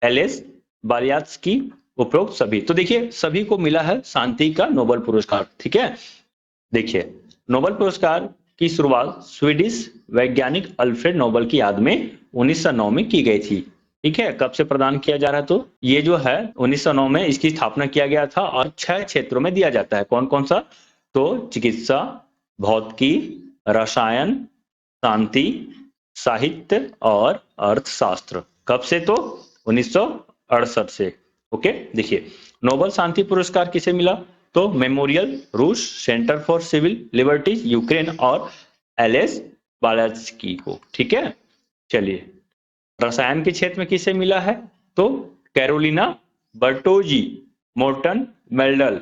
Speaker 2: Ales Bialiatski, उपरोक्त सभी। तो देखिए, सभी को मिला है शांति का नोबेल पुरस्कार, ठीक है। देखिए, नोबेल पुरस्कार की शुरुआत स्वीडिश वैज्ञानिक अल्फ्रेड नोबेल की याद में 1909 में की गई थी, ठीक है। कब से प्रदान किया जा रहा है? तो ये जो है 1909 में इसकी स्थापना किया गया था और 6 क्षेत्रों में दिया जाता है। कौन कौन सा? तो चिकित्सा, भौतिकी, रसायन, शांति, साहित्य और अर्थशास्त्र। कब से? तो 1968 से, ओके। देखिए, नोबेल शांति पुरस्कार किसे मिला? तो मेमोरियल रूस centre for civil liberties Ukraine और एलेस बालियात्स्की को, ठीक है। चलिए, रसायन के क्षेत्र में किसे मिला है? तो Carolina Bertozzi, Morten Meldal,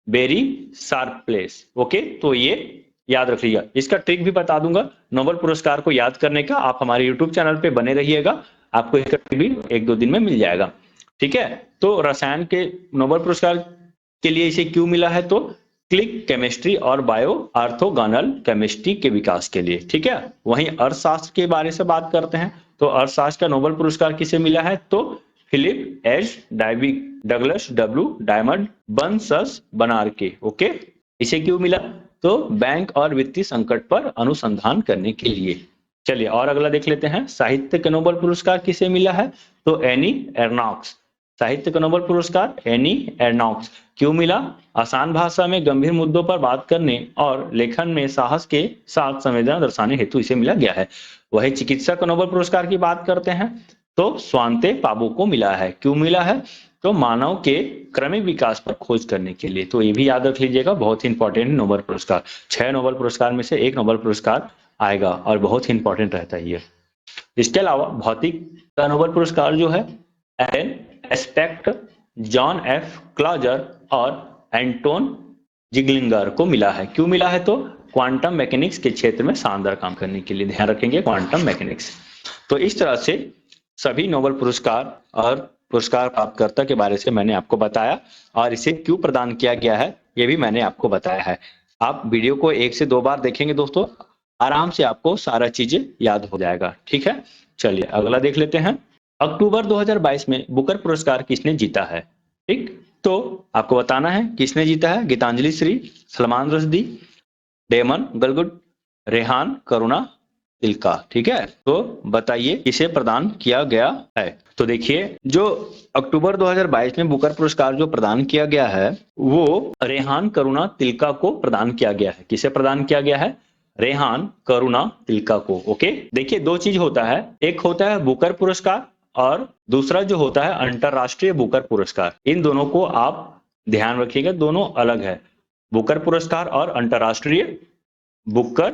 Speaker 2: Barry Sharpless, okay. तो ये याद रख लीजिए। इसका ट्रिक भी बता दूंगा नोबेल पुरस्कार को याद करने का। आप हमारे यूट्यूब चैनल पे बने रहिएगा, आपको इसका ट्रिक भी 1-2 दिन में मिल जाएगा, ठीक है। तो रसायन के नोबेल पुरस्कार के लिए इसे क्यों मिला है? तो क्लिक केमिस्ट्री और बायो ऑर्थोगोनल केमिस्ट्री के विकास के लिए, ठीक है। वहीं अर्थशास्त्र के बारे से बात करते हैं, तो अर्थशास्त्र का नोबेल पुरस्कार किसे मिला है? तो Philip H Dybvig, Douglas W Diamond, बंसस बनारके, ओके। इसे क्यों मिला? तो बैंक और वित्तीय संकट पर अनुसंधान करने के लिए। चलिए, और अगला देख लेते हैं। साहित्य का नोबेल पुरस्कार किसे मिला है? तो एनी एर्नॉक्स। साहित्य का नोबेल पुरस्कार एनी एर्नॉक्स क्यों मिला? आसान भाषा में गंभीर मुद्दों पर बात करने और लेखन में साहस के साथ संवेदना दर्शाने हेतु इसे मिला गया है। वही चिकित्सा का नोबेल पुरस्कार की बात करते हैं, तो स्वांते पाबो को मिला है। क्यों मिला है? तो मानव के क्रमिक विकास पर खोज करने के लिए। तो ये भी याद रख लीजिएगा, बहुत ही इंपॉर्टेंट नोबेल पुरस्कार। 6 नोबेल पुरस्कार में से 1 नोबेल पुरस्कार आएगा और बहुत ही इंपॉर्टेंट रहता है ये। इसके अलावा भौतिक का नोबेल पुरस्कार जो है Alain Aspect, John F Clauser और एंटोन जिगलिंगर को मिला है। क्यों मिला है? तो क्वांटम मैकेनिक्स के क्षेत्र में शानदार काम करने के लिए। ध्यान रखेंगे, क्वांटम मैकेनिक्स। तो इस तरह से सभी नोबेल पुरस्कार और पुरस्कार प्राप्तकर्ता के बारे से मैंने आपको बताया और इसे क्यों प्रदान किया गया है ये भी मैंने आपको बताया है। आप वीडियो को 1 से 2 बार देखेंगे दोस्तों, आराम से आपको सारा चीजें याद हो जाएगा, ठीक है। चलिए, अगला देख लेते हैं। अक्टूबर 2022 में बुकर पुरस्कार किसने जीता है? ठीक, तो आपको बताना है किसने जीता है। गीतांजलि श्री, सलमान रश्दी, डेमन गलगुड, रेहान करुणा तिलका, ठीक है। तो बताइए किसे प्रदान किया गया है। तो देखिए, जो अक्टूबर 2022 में बुकर पुरस्कार जो प्रदान किया गया है वो रेहान करुणा तिलका को प्रदान किया गया है। किसे प्रदान किया गया है? रेहान करुणा तिलका को, ओके। देखिए, 2 चीज होता है, एक होता है बुकर पुरस्कार और दूसरा जो होता है अंतरराष्ट्रीय बुकर पुरस्कार। इन दोनों को आप ध्यान रखिएगा, दोनों अलग है, बुकर पुरस्कार और अंतरराष्ट्रीय बुकर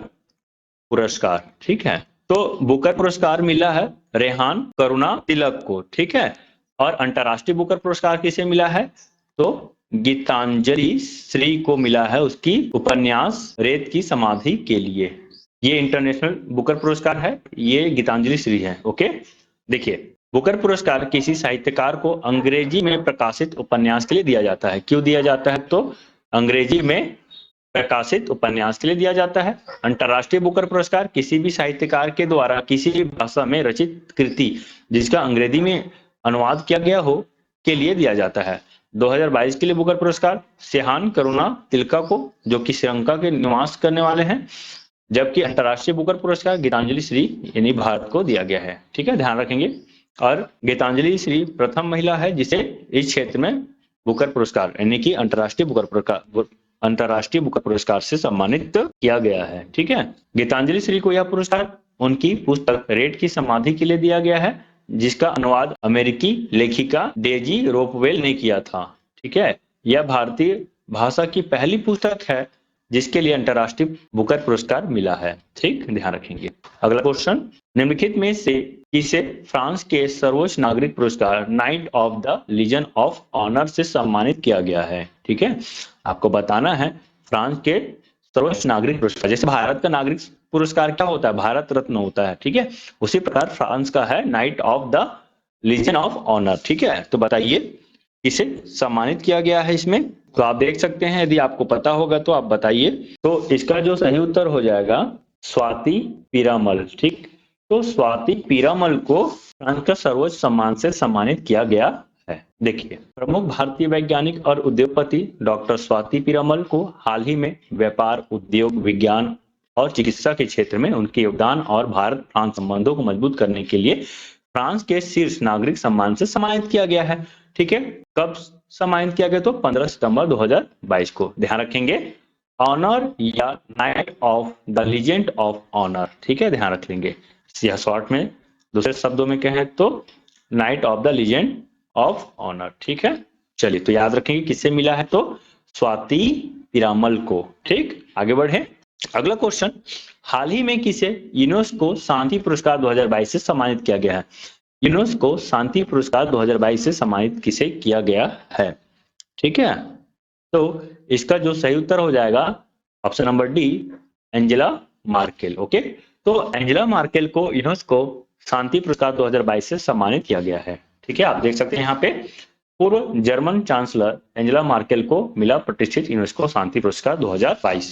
Speaker 2: पुरस्कार, ठीक है। तो बुकर पुरस्कार मिला है रेहान करुणा तिलक को, ठीक है। और अंतरराष्ट्रीय बुकर पुरस्कार किसे मिला है? तो गीतांजलि श्री को मिला है उसकी उपन्यास रेत की समाधि के लिए। ये इंटरनेशनल बुकर पुरस्कार है, ये गीतांजलि श्री है, ओके। देखिए, बुकर पुरस्कार किसी साहित्यकार को अंग्रेजी में प्रकाशित उपन्यास के लिए दिया जाता है। क्यों दिया जाता है? तो अंग्रेजी में प्रकाशित उपन्यास के लिए दिया जाता है। अंतरराष्ट्रीय बुकर पुरस्कार किसी भी साहित्यकार के द्वारा किसी भी भाषा में रचित कृति जिसका अंग्रेजी में अनुवाद किया गया हो के लिए दिया जाता है। 2022 के लिए बुकर पुरस्कार रेहान करुणा तिलका को, जो कि श्रीलंका के निवास करने वाले हैं, जबकि अंतरराष्ट्रीय बुकर पुरस्कार गीतांजलि श्री यानी भारत को दिया गया है, ठीक है, ध्यान रखेंगे। और गीतांजलि श्री प्रथम महिला है जिसे इस क्षेत्र में बुकर पुरस्कार यानी कि अंतरराष्ट्रीय बुकर पुरस्कार से सम्मानित किया गया है, ठीक है। गीतांजलि श्री को यह पुरस्कार उनकी पुस्तक रेत की समाधि के लिए दिया गया है, जिसका अनुवाद अमेरिकी लेखिका डेजी रोपवेल ने किया था, ठीक है। यह भारतीय भाषा की पहली पुस्तक है जिसके लिए अंतर्राष्ट्रीय बुकर पुरस्कार मिला है। ठीक, ध्यान रखेंगे। अगला क्वेश्चन, निम्नलिखित में से किसे फ्रांस के सर्वोच्च नागरिक पुरस्कार knight of the legion of honour से सम्मानित किया गया है? ठीक है, आपको बताना है फ्रांस के सर्वोच्च नागरिक पुरस्कार, जैसे भारत का नागरिक पुरस्कार क्या होता है, भारत रत्न होता है, ठीक है, उसी प्रकार फ्रांस का है knight of the legion of honour. ठीक है, तो बताइए किसे सम्मानित किया गया है इसमें? तो आप देख सकते हैं, यदि आपको पता होगा तो आप बताइए। तो इसका जो सही उत्तर हो जाएगा स्वाति पीरामल। ठीक, तो स्वाति पीरामल को फ्रांस का सर्वोच्च सम्मान से सम्मानित किया गया है। देखिए, प्रमुख भारतीय वैज्ञानिक और उद्योगपति डॉक्टर स्वाति पीरामल को हाल ही में व्यापार, उद्योग, विज्ञान और चिकित्सा के क्षेत्र में उनके योगदान और भारत फ्रांस संबंधों को मजबूत करने के लिए फ्रांस के शीर्ष नागरिक सम्मान से सम्मानित किया गया है। ठीक है, कब सम्मानित किया गया? तो 15 सितंबर 2022 को। ध्यान रखेंगे, ऑनर या knight of the legend of honour. ठीक है, ध्यान रख लेंगे। यह शॉर्ट में, दूसरे शब्दों में कहें तो knight of the legend of honour. ठीक है, चलिए, तो याद रखेंगे किससे मिला है? तो स्वाति पीरामल को। ठीक, आगे बढ़े। अगला क्वेश्चन, हाल ही में किसे यूनेस्को शांति पुरस्कार 2022 से सम्मानित किया गया है? यूनेस्को शांति पुरस्कार 2022 से सम्मानित किसे किया गया है? ठीक है, तो इसका जो सही उत्तर हो जाएगा option number D, Angela Merkel. Okay, तो एंजेला मार्केल को यूनेस्को शांति पुरस्कार 2022 से सम्मानित किया गया है। ठीक है, आप देख सकते हैं यहाँ पे पूर्व जर्मन चांसलर एंजेला मार्केल को मिला प्रतिष्ठित यूनेस्को शांति पुरस्कार 2022।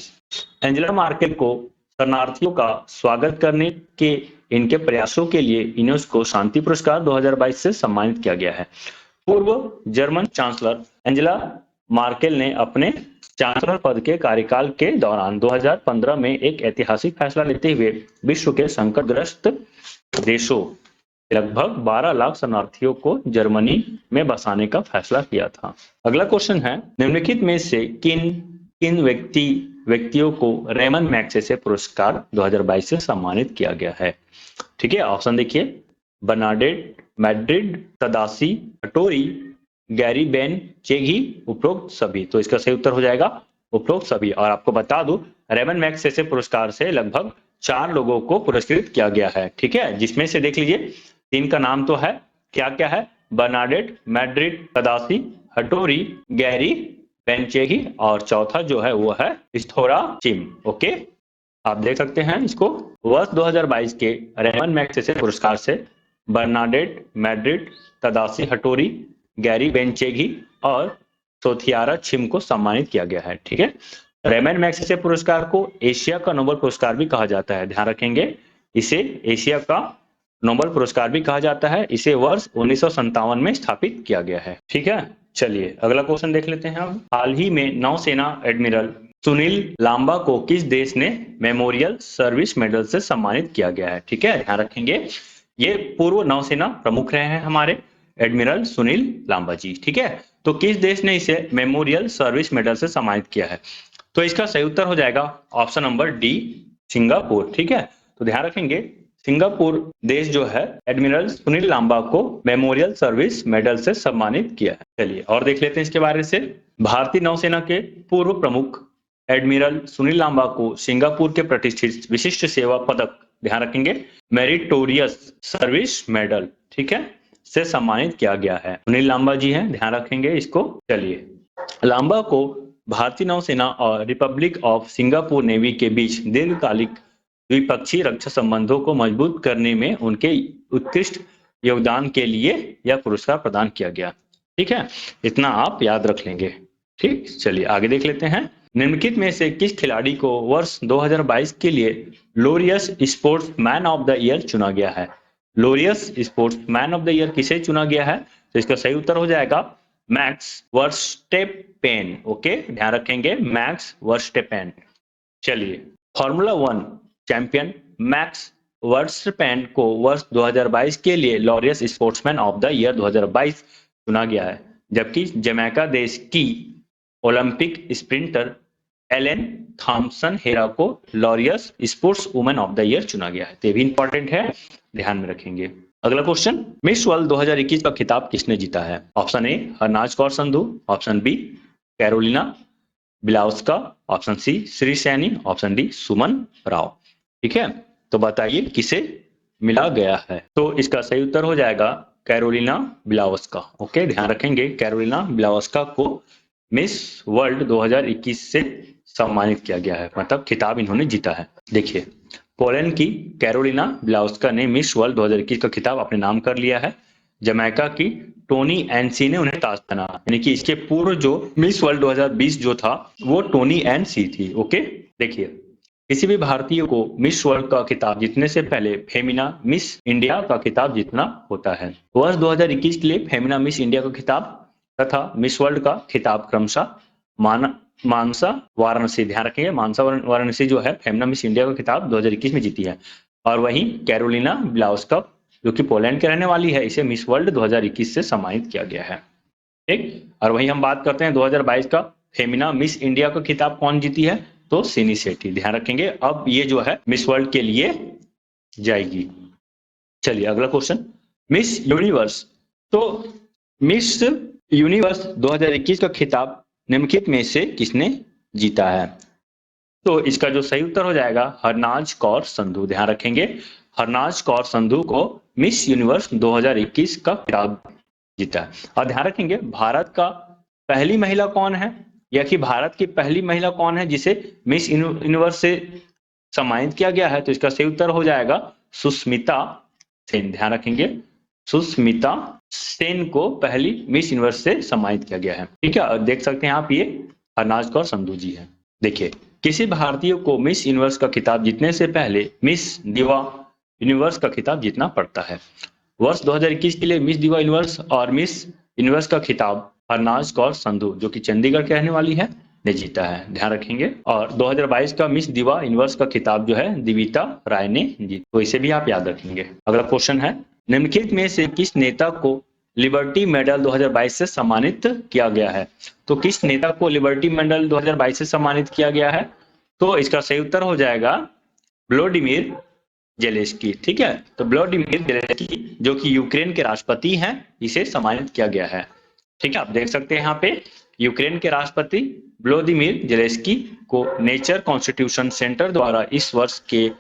Speaker 2: एंजेला मार्केल को शरणार्थियों का स्वागत करने के इनके प्रयासों के लिए यूनेस्को शांति पुरस्कार 2022 से सम्मानित किया गया है। पूर्व जर्मन चांसलर एंजेला मार्केल ने अपने चांसलर पद के कार्यकाल के दौरान 2015 में एक ऐतिहासिक फैसला लेते हुए विश्व के संकटग्रस्त देशों लगभग 12 लाख शरणार्थियों को जर्मनी में बसाने का फैसला किया था। अगला क्वेश्चन है, निम्नलिखित में से किन व्यक्तियों को रेमन मैग्सेसे पुरस्कार 2022 से सम्मानित किया गया है? ठीक है, ऑप्शन देखिए, बर्नार्डेट मैड्रिड, तदासी हटोरी, गैरी बेन चेगी, उपरोक्त सभी। तो इसका सही उत्तर हो जाएगा उपरोक्त सभी। और आपको बता दूं, रेमन मैग्सेसे पुरस्कार से लगभग 4 लोगों को पुरस्कृत किया गया है। ठीक है, जिसमें से देख लीजिए 3 का नाम तो है, क्या क्या है? बर्नार्डेट मैड्रिड, तदासी हटोरी, गैरी बेनचेगी, और चौथा जो है वो है स्थोरा चिम। ओके, आप देख सकते हैं इसको। वर्ष 2022 के रेमन मैग्सेसे पुरस्कार से बर्नार्डेट मैड्रिड, तदासी हटोरी, गैरी बेनचेगी और सोथियारा छिम को सम्मानित किया गया है। ठीक है, रेमन मैग्सेसे पुरस्कार को एशिया का नोबेल पुरस्कार भी कहा जाता है। ध्यान रखेंगे, इसे एशिया का नोबेल पुरस्कार भी कहा जाता है। इसे वर्ष 1957 में स्थापित किया गया है। ठीक है, चलिए अगला क्वेश्चन देख लेते हैं हम। हाल ही में नौसेना एडमिरल सुनील लांबा को किस देश ने मेमोरियल सर्विस मेडल से सम्मानित किया गया है? ठीक है, ध्यान रखेंगे, ये पूर्व नौसेना प्रमुख रहे हैं हमारे एडमिरल सुनील लांबा जी। ठीक है, तो किस देश ने इसे मेमोरियल सर्विस मेडल से सम्मानित किया है? तो इसका सही उत्तर हो जाएगा ऑप्शन नंबर डी, सिंगापुर। ठीक है, तो ध्यान रखेंगे, सिंगापुर देश जो है एडमिरल सुनील लांबा को मेमोरियल सर्विस मेडल से सम्मानित किया है। चलिए और देख लेते हैं इसके बारे से। भारतीय नौसेना के पूर्व प्रमुख एडमिरल सुनील लांबा को सिंगापुर के प्रतिष्ठित विशिष्ट सेवा पदक, ध्यान रखेंगे, मेरिटोरियस सर्विस मेडल, ठीक है, से सम्मानित किया गया है। सुनील लांबा जी हैं, ध्यान रखेंगे इसको। चलिए, लांबा को भारतीय नौसेना और रिपब्लिक ऑफ सिंगापुर नेवी के बीच दीर्घकालिक द्विपक्षीय रक्षा संबंधों को मजबूत करने में उनके उत्कृष्ट योगदान के लिए यह पुरस्कार प्रदान किया गया। ठीक है, इतना आप याद रख लेंगे। ठीक, चलिए आगे देख लेते हैं। निम्नलिखित में से किस खिलाड़ी को वर्ष 2022 के लिए Laureus sports man of the year चुना गया है? Laureus sports man of the year किसे चुना गया है? तो इसका सही उत्तर हो जाएगा मैक्स वर्स्टेपेन। ओके, ध्यान रखेंगे, मैक्स वर्स्टेपेन। चलिए, फॉर्मूला 1 चैंपियन मैक्स वर्स्टेपेन को वर्ष 2022 के लिए Laureus sportsman of the year 2022 चुना गया है, जबकि जमैका देश की Olympic sprinter Elaine Thompson Herah को Laureus sportswoman of the year चुना गया है। तो ये भी इंपॉर्टेंट है, ध्यान में रखेंगे। अगला क्वेश्चन, मिस वर्ल्ड 2021 का खिताब किसने जीता है? Option A Harnaaz Kaur Sandhu, option B Carolina Bielawska, option C Shree Saini, option D Suman Rao. ठीक है, तो बताइए किसे मिला गया है? तो इसका सही उत्तर हो जाएगा कैरोलिना बिलावस्का। ओके, ध्यान रखेंगे कैरोलिना बिलावस्का को मिस वर्ल्ड 2021 से सम्मानित किया गया है, मतलब खिताब इन्होंने जीता है। देखिए, पोलैंड की कैरोलिना बिलावस्का ने मिस वर्ल्ड 2021 का खिताब अपने नाम कर लिया है। जमैका की टोनी एनसी ने उन्हें ताज पहना, यानी कि इसके पूर्व जो मिस वर्ल्ड 2020 जो था वो टोनी एनसी थी। ओके, देखिए, किसी भी भारतीय को मिस वर्ल्ड का खिताब जीतने से पहले फेमिना मिस इंडिया का खिताब जीतना होता है। वर्ष 2021 के लिए फेमिना मिस इंडिया का खिताब तथा मिस वर्ल्ड का खिताब क्रमशः मानसा वाराणसी, ध्यान रखेंगे मानसा वाराणसी जो है फेमिना मिस इंडिया का खिताब 2021 में जीती है, और वहीं कैरोलिना बिलावस्का जो कि पोलैंड के रहने वाली है, इसे मिस वर्ल्ड 2021 से सम्मानित किया गया है। ठीक, और वहीं हम बात करते हैं 2022 का फेमिना मिस इंडिया का खिताब कौन जीती है? तो सिनी सेठी। ध्यान रखेंगे, अब ये जो है मिस वर्ल्ड के लिए जाएगी। चलिए अगला क्वेश्चन, मिस यूनिवर्स। तो मिस यूनिवर्स 2021 का खिताब निम्नलिखित में से किसने जीता है? तो इसका जो सही उत्तर हो जाएगा हरनाज कौर संधू। ध्यान रखेंगे, हरनाज कौर संधू को मिस यूनिवर्स 2021 का खिताब जीता है। और ध्यान रखेंगे, भारत का पहली महिला कौन है, या कि भारत की पहली महिला कौन है जिसे मिस यूनिवर्स से सम्मानित किया गया है? तो इसका सही उत्तर हो जाएगा सुष्मिता सेन। ध्यान रखेंगे, सुष्मिता सेन को पहली मिस यूनिवर्स से सम्मानित किया गया है। ठीक है, और देख सकते हैं आप ये हरनाज कौर संधू जी है। देखिए, किसी भारतीय को मिस यूनिवर्स का खिताब जीतने से पहले मिस दिवा यूनिवर्स का खिताब जीतना पड़ता है। वर्ष 2021 के लिए मिस दिवा यूनिवर्स और मिस यूनिवर्स का खिताब हरनाज कौर संधू जो कि चंडीगढ़ के रहने वाली है ने जीता है। ध्यान रखेंगे, और 2022 का मिस दिवा यूनिवर्स का खिताब जो है दिविता राय ने जीता, तो इसे भी आप याद रखेंगे। अगला क्वेश्चन है, निम्नलिखित में से किस नेता को लिबर्टी मेडल 2022 से सम्मानित किया गया है? तो किस नेता को लिबर्टी मेडल 2022 से सम्मानित किया गया है? तो इसका सही उत्तर हो जाएगा व्लादिमीर जेलेंस्की। ठीक है, तो व्लादिमीर जेलेंस्की जो कि यूक्रेन के राष्ट्रपति हैं, इसे सम्मानित किया गया है। ठीक है, आप देख सकते हैं यहाँ पे यूक्रेन के राष्ट्रपति व्लादिमीर जेलेंस्की को नेचर कॉन्स्टिट्यूशन सेंटर द्वारा इस वर्ष के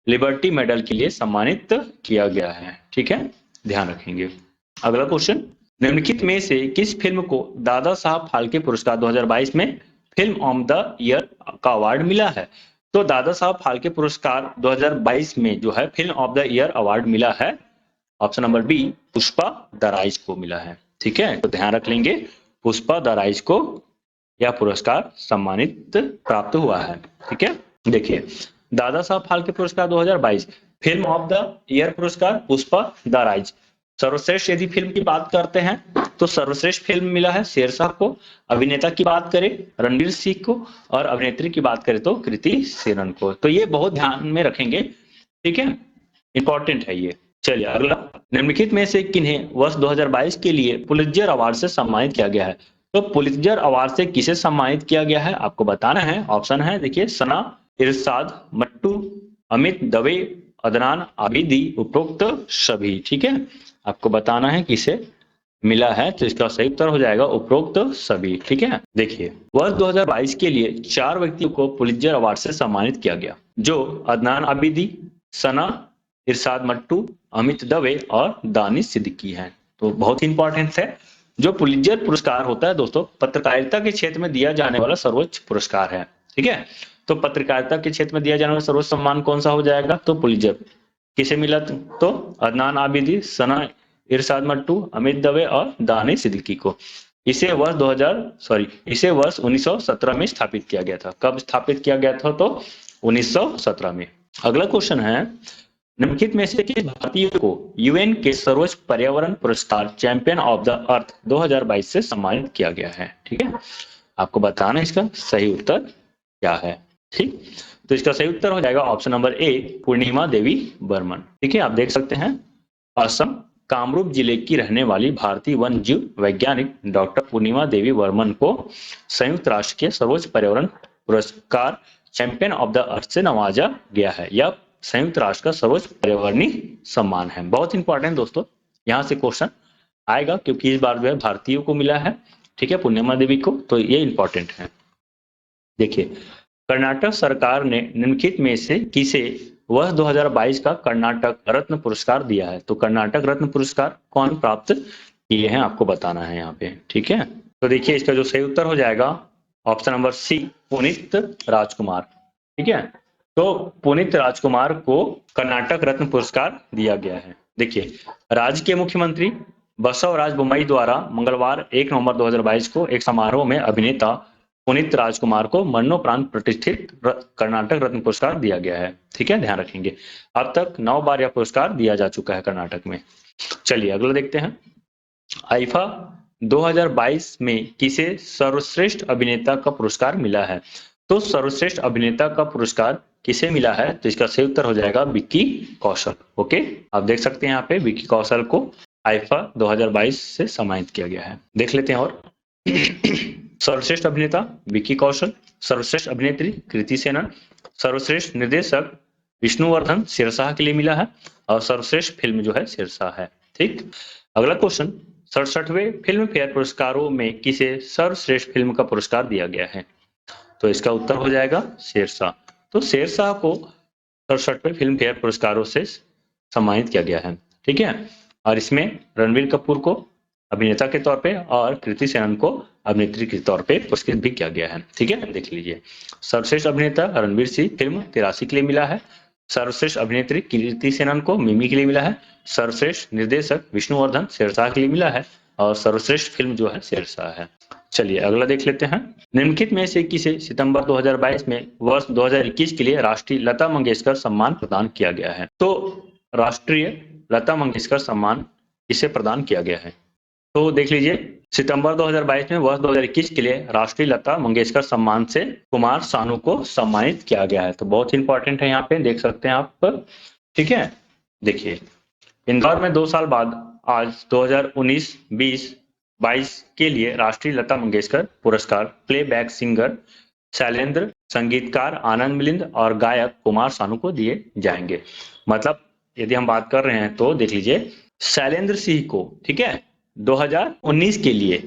Speaker 2: लिबर्टी मेडल के लिए सम्मानित किया गया है। ठीक है, ध्यान रखेंगे। अगला क्वेश्चन, निम्नलिखित में से किस फिल्म को दादा साहब फाल्के पुरस्कार 2022 में फिल्म ऑफ द ईयर का अवार्ड मिला है? तो दादा साहब फाल्के पुरस्कार 2022 में जो है film of the year award मिला है, option number B Pushpa the rise को मिला है। ठीक है, तो ध्यान रख लेंगे, पुष्पा द राइज को यह पुरस्कार सम्मानित प्राप्त हुआ है। ठीक है, देखिए, दादा साहब फाल्के पुरस्कार 2022 फिल्म ऑफ द ईयर पुरस्कार पुष्पा द राइज। सर्वश्रेष्ठ यदि फिल्म की बात करते हैं तो सर्वश्रेष्ठ फिल्म मिला है शेरशाह को। अभिनेता की बात करें रणवीर सिंह को, और अभिनेत्री की बात करें तो कृति सेनन को। तो ये बहुत ध्यान में रखेंगे, ठीक है, इंपॉर्टेंट है ये। चलिए अगला, निम्नलिखित में से किन्हें वर्ष 2022 के लिए पुलित्जर अवार्ड से सम्मानित किया गया है? तो पुलित्जर अवार्ड से किसे सम्मानित किया गया है आपको बताना है। ऑप्शन है, देखिए, सना, इरशाद मट्टू, अमित दवे, अदनान आबिदी, उपरोक्त सभी। ठीक है, आपको बताना है किसे मिला है, तो इसका सही उत्तर हो जाएगा उपरोक्त सभी। ठीक है, देखिए, वर्ष 2022 के लिए 4 व्यक्तियों को पुलित्जर अवार्ड से सम्मानित किया गया, जो अदनान आबिदी, सना, इरशाद मट्टू, अमित दवे और दानिश सिद्दीकी हैं। तो बहुत ही इंपॉर्टेंट है। जो पुलित्जर पुरस्कार होता है दोस्तों, पत्रकारिता के क्षेत्र में दिया जाने वाला सर्वोच्च पुरस्कार है। ठीक है, तो पत्रकारिता के क्षेत्र में दिया जाने वाला सर्वोच्च सम्मान कौन सा हो जाएगा? तो पुलित्जर। किसे मिला? तो अदनान आबिदी, सना, इरशाद मट्टू, अमित दवे और दानिश सिद्दीकी को। इसे इसे वर्ष 1917 में स्थापित किया गया था। कब स्थापित किया गया था? तो 1917 में। अगला क्वेश्चन है, निम्नलिखित में से किस भारतीय को यूएन के सर्वोच्च पर्यावरण पुरस्कार चैंपियन ऑफ द अर्थ 2022 से सम्मानित किया गया है? ठीक है, आपको बताना इसका सही उत्तर क्या है। ठीक, तो इसका सही उत्तर हो जाएगा ऑप्शन नंबर ए पूर्णिमा देवी बर्मन। ठीक है, आप देख सकते हैं, असम कामरूप जिले की रहने वाली भारतीय वन जीव वैज्ञानिक डॉक्टर पूर्णिमा देवी बर्मन को संयुक्त राष्ट्र के सर्वोच्च पर्यावरण पुरस्कार चैंपियन ऑफ द अर्थ से नवाजा गया है। यह संयुक्त राष्ट्र का सर्वोच्च पर्यावरणीय सम्मान है। बहुत इंपॉर्टेंट दोस्तों, यहाँ से क्वेश्चन आएगा क्योंकि इस बार जो है भारतीयों को मिला है, ठीक है, पूर्णिमा देवी को, तो ये इंपॉर्टेंट है। देखिए, कर्नाटक सरकार ने निम्नलिखित में से किसे वर्ष 2022 का कर्नाटक रत्न पुरस्कार दिया है? तो कर्नाटक रत्न पुरस्कार कौन प्राप्त किए हैं आपको बताना है यहाँ पे, ठीक है। तो देखिए, इसका जो सही उत्तर हो जाएगा ऑप्शन नंबर सी, पुनीत राजकुमार, ठीक है। तो पुनीत राजकुमार को कर्नाटक रत्न पुरस्कार दिया गया है। देखिए, राज्य के मुख्यमंत्री बसवराज बोम्मई द्वारा मंगलवार 1 नवंबर 2022 को एक समारोह में अभिनेता पुनीत राजकुमार को मरणोपरांत प्रतिष्ठित कर्नाटक रत्न पुरस्कार दिया गया है, ठीक है, ध्यान रखेंगे। अब तक 9 बार यह पुरस्कार दिया जा चुका है कर्नाटक में। चलिए अगला देखते हैं। आईफा 2022 में किसे सर्वश्रेष्ठ अभिनेता का पुरस्कार मिला है? तो सर्वश्रेष्ठ अभिनेता का पुरस्कार किसे मिला है? तो इसका सही उत्तर हो जाएगा विक्की कौशल। ओके, आप देख सकते हैं यहाँ पे विक्की कौशल को आईफा 2022 से सम्मानित किया गया है। देख लेते हैं और सर्वश्रेष्ठ अभिनेता विक्की कौशल, सर्वश्रेष्ठ अभिनेत्री कृति सेनन, सर्वश्रेष्ठ निर्देशक विष्णुवर्धन सिरसाह के लिए मिला है और सर्वश्रेष्ठ फिल्म जो है सिरसाह है, ठीक। अगला क्वेश्चन, 67वें फिल्म फेयर पुरस्कारों में किसे सर्वश्रेष्ठ फिल्म का पुरस्कार दिया गया है? तो इसका उत्तर हो जाएगा शेरशाह। तो शेरशाह को 67वें फिल्म फेयर पुरस्कारों से सम्मानित किया गया है, ठीक है। और इसमें रणबीर कपूर को अभिनेता के तौर पे और कृति सेनन को अभिनेत्री के तौर पे पुरस्कृत भी किया गया है, ठीक है। देख लीजिए, सर्वश्रेष्ठ अभिनेता रणबीर सिंह फिल्म 83 के लिए मिला है, सर्वश्रेष्ठ अभिनेत्री कृति सेनन को मिमी के लिए मिला है, सर्वश्रेष्ठ निर्देशक विष्णुवर्धन शेरशाह के लिए मिला है और सर्वश्रेष्ठ फिल्म जो है शेरशाह है। चलिए अगला देख लेते हैं। निम्नलिखित में से किसे सितंबर 2022 में वर्ष 2021 के लिए राष्ट्रीय लता मंगेशकर सम्मान प्रदान किया गया है? तो राष्ट्रीय लता मंगेशकर सम्मान किसे प्रदान किया गया है? तो देख लीजिए, सितंबर 2022 में वर्ष 2021 के लिए राष्ट्रीय लता मंगेशकर सम्मान से कुमार सानू को सम्मानित किया गया है। तो बहुत इंपॉर्टेंट है, यहाँ पे देख सकते हैं आप, ठीक है। देखिए, इंदौर में 2 साल बाद आज 2019-20-22 के लिए राष्ट्रीय लता मंगेशकर पुरस्कार प्लेबैक सिंगर शैलेंद्र, संगीतकार आनंद मिलिंद और गायक कुमार सानू को दिए जाएंगे। मतलब यदि हम बात कर रहे हैं तो देख लीजिए, शैलेंद्र सिंह को, ठीक है, 2019 के लिए,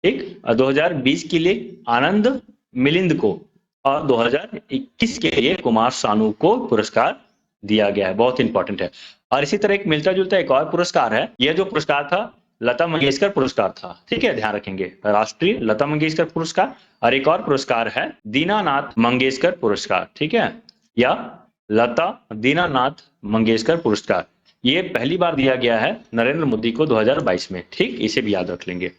Speaker 2: ठीक, और 2020 के लिए आनंद मिलिंद को और 2021 के लिए कुमार सानू को पुरस्कार दिया गया है। बहुत इंपॉर्टेंट है। और इसी तरह एक मिलता जुलता एक और पुरस्कार है। यह जो पुरस्कार था लता मंगेशकर पुरस्कार था, ठीक है, ध्यान रखेंगे, राष्ट्रीय लता मंगेशकर पुरस्कार। और एक और पुरस्कार है दीनानाथ मंगेशकर पुरस्कार, ठीक है, या लता दीनानाथ मंगेशकर पुरस्कार। ये पहली बार दिया गया है नरेंद्र मोदी को 2022 में, ठीक, इसे भी याद रख लेंगे।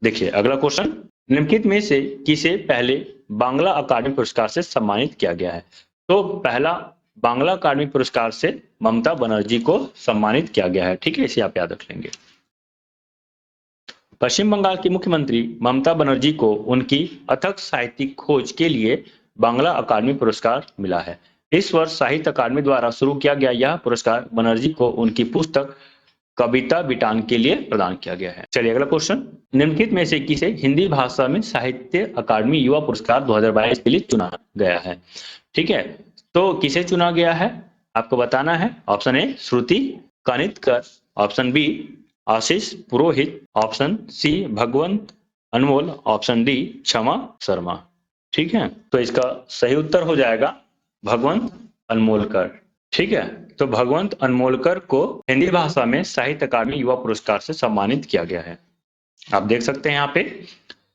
Speaker 2: देखिए अगला क्वेश्चन, निम्नलिखित में से किसे पहले बांग्ला अकादमी पुरस्कार से सम्मानित किया गया है? तो पहला बांग्ला अकादमी पुरस्कार से ममता बनर्जी को सम्मानित किया गया है, ठीक है, इसे आप याद रख लेंगे। पश्चिम बंगाल की मुख्यमंत्री ममता बनर्जी को उनकी अथक साहित्यिक खोज के लिए बांग्ला अकादमी पुरस्कार मिला है। इस वर्ष साहित्य अकादमी द्वारा शुरू किया गया यह पुरस्कार बनर्जी को उनकी पुस्तक कविता बिटान के लिए प्रदान किया गया है। चलिए अगला क्वेश्चन, निम्नलिखित में से किसे हिंदी भाषा में साहित्य अकादमी युवा पुरस्कार 2022 के लिए चुना गया है? ठीक है, तो किसे चुना गया है आपको बताना है। Option A Shruti Kanitkar, option B Ashish Purohit, option C Bhagwant Anmol, option D Kshama Sharma. ठीक है, तो इसका सही उत्तर हो जाएगा भगवंत अनमोलकर। ठीक है, तो भगवंत अनमोलकर को हिंदी भाषा में साहित्य अकादमी युवा पुरस्कार से सम्मानित किया गया है। आप देख सकते हैं यहाँ पे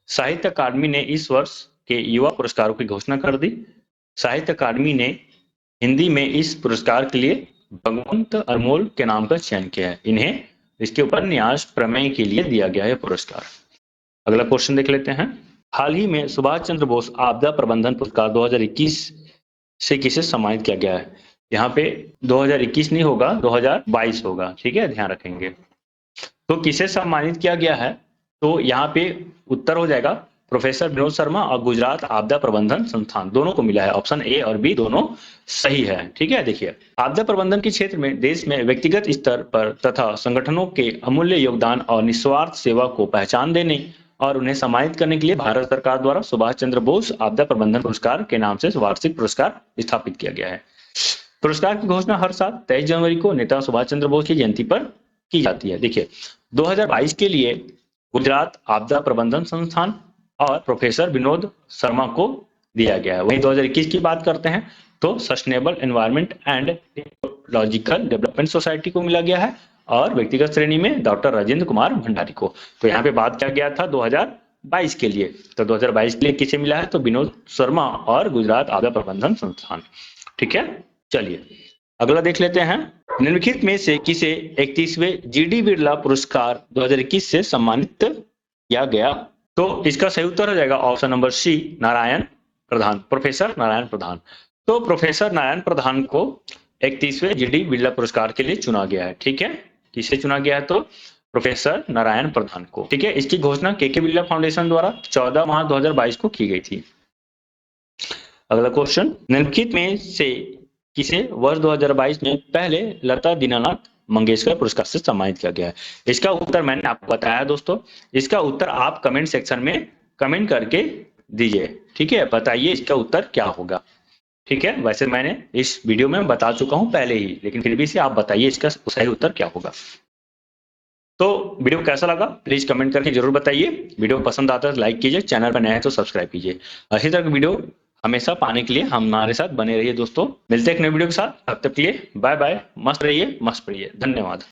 Speaker 2: साहित्य अकादमी ने इस वर्ष के युवा पुरस्कारों की घोषणा कर दी। साहित्य अकादमी ने हिंदी में इस पुरस्कार के लिए भगवंत अनमोल के नाम का चयन किया है। इन्हें इसके उपन्यास प्रमेय के लिए दिया गया है पुरस्कार। अगला क्वेश्चन देख लेते हैं। हाल ही में सुभाष चंद्र बोस आपदा प्रबंधन पुरस्कार 2021 से किसे सम्मानित किया गया है? यहाँ पे 2021 नहीं होगा, 2022 होगा। ठीक है, ध्यान रखेंगे। तो किसे सम्मानित किया गया है? तो यहाँ पे उत्तर हो जाएगा प्रोफेसर विनोद शर्मा और गुजरात आपदा प्रबंधन संस्थान, दोनों को मिला है। ऑप्शन ए और बी दोनों सही है। ठीक है, देखिए आपदा प्रबंधन के क्षेत्र में देश में व्यक्तिगत स्तर पर तथा संगठनों के अमूल्य योगदान और निस्वार्थ सेवा को पहचान देने और उन्हें सम्मानित करने के लिए भारत सरकार द्वारा सुभाष चंद्र बोस आपदा प्रबंधन पुरस्कार के नाम से वार्षिक पुरस्कार स्थापित किया गया है। पुरस्कार की घोषणा हर साल 23 जनवरी को नेता सुभाष चंद्र बोस की जयंती पर की जाती है। देखिए 2022 के लिए गुजरात आपदा प्रबंधन संस्थान और प्रोफेसर विनोद शर्मा को दिया गया है। वहीं 2021 की बात करते हैं तो sustainable environment and ecological development society को मिला गया है और व्यक्तिगत श्रेणी में डॉक्टर राजेंद्र कुमार भंडारी को। तो यहाँ पे बात किया गया था 2022 के लिए, तो 2022 के लिए किसे मिला है तो विनोद शर्मा और गुजरात आपदा प्रबंधन संस्थान। ठीक है, चलिए अगला देख लेते हैं। निम्नलिखित में से किसे 31वें जीडी बिरला पुरस्कार 2021 से सम्मानित किया गया? तो इसका सही उत्तर हो जाएगा ऑप्शन नंबर सी, नारायण प्रधान, प्रोफेसर नारायण प्रधान। तो प्रोफेसर नारायण प्रधान को 31वें जीडी बिरला पुरस्कार के लिए चुना गया है। ठीक है, किसे चुना गया है तो प्रोफेसर नारायण प्रधान को। ठीक है, इसकी घोषणा के बिरला फाउंडेशन द्वारा 14 मार्च 2022 को की गई थी। अगला क्वेश्चन, निम्नलिखित में से किसे वर्ष 2022 में पहले लता दीनानाथ मंगेशकर पुरस्कार से सम्मानित किया गया है? इसका उत्तर मैंने आपको बताया दोस्तों, इसका उत्तर आप कमेंट सेक्शन में कमेंट करके दीजिए। ठीक है, बताइए इसका उत्तर क्या होगा। ठीक है, वैसे मैंने इस वीडियो में बता चुका हूं पहले ही, लेकिन फिर भी से आप बताइए इसका सही उत्तर क्या होगा। तो वीडियो कैसा लगा प्लीज कमेंट करके जरूर बताइए। वीडियो पसंद आता है तो लाइक कीजिए, चैनल पर नया है तो सब्सक्राइब कीजिए। इसी तरह की वीडियो हमेशा पाने के लिए हमारे साथ बने रहिए दोस्तों। मिलते हैं एक नए वीडियो के साथ, तब तक के लिए बाय बाय, मस्त रहिए, मस्त रहिए, धन्यवाद।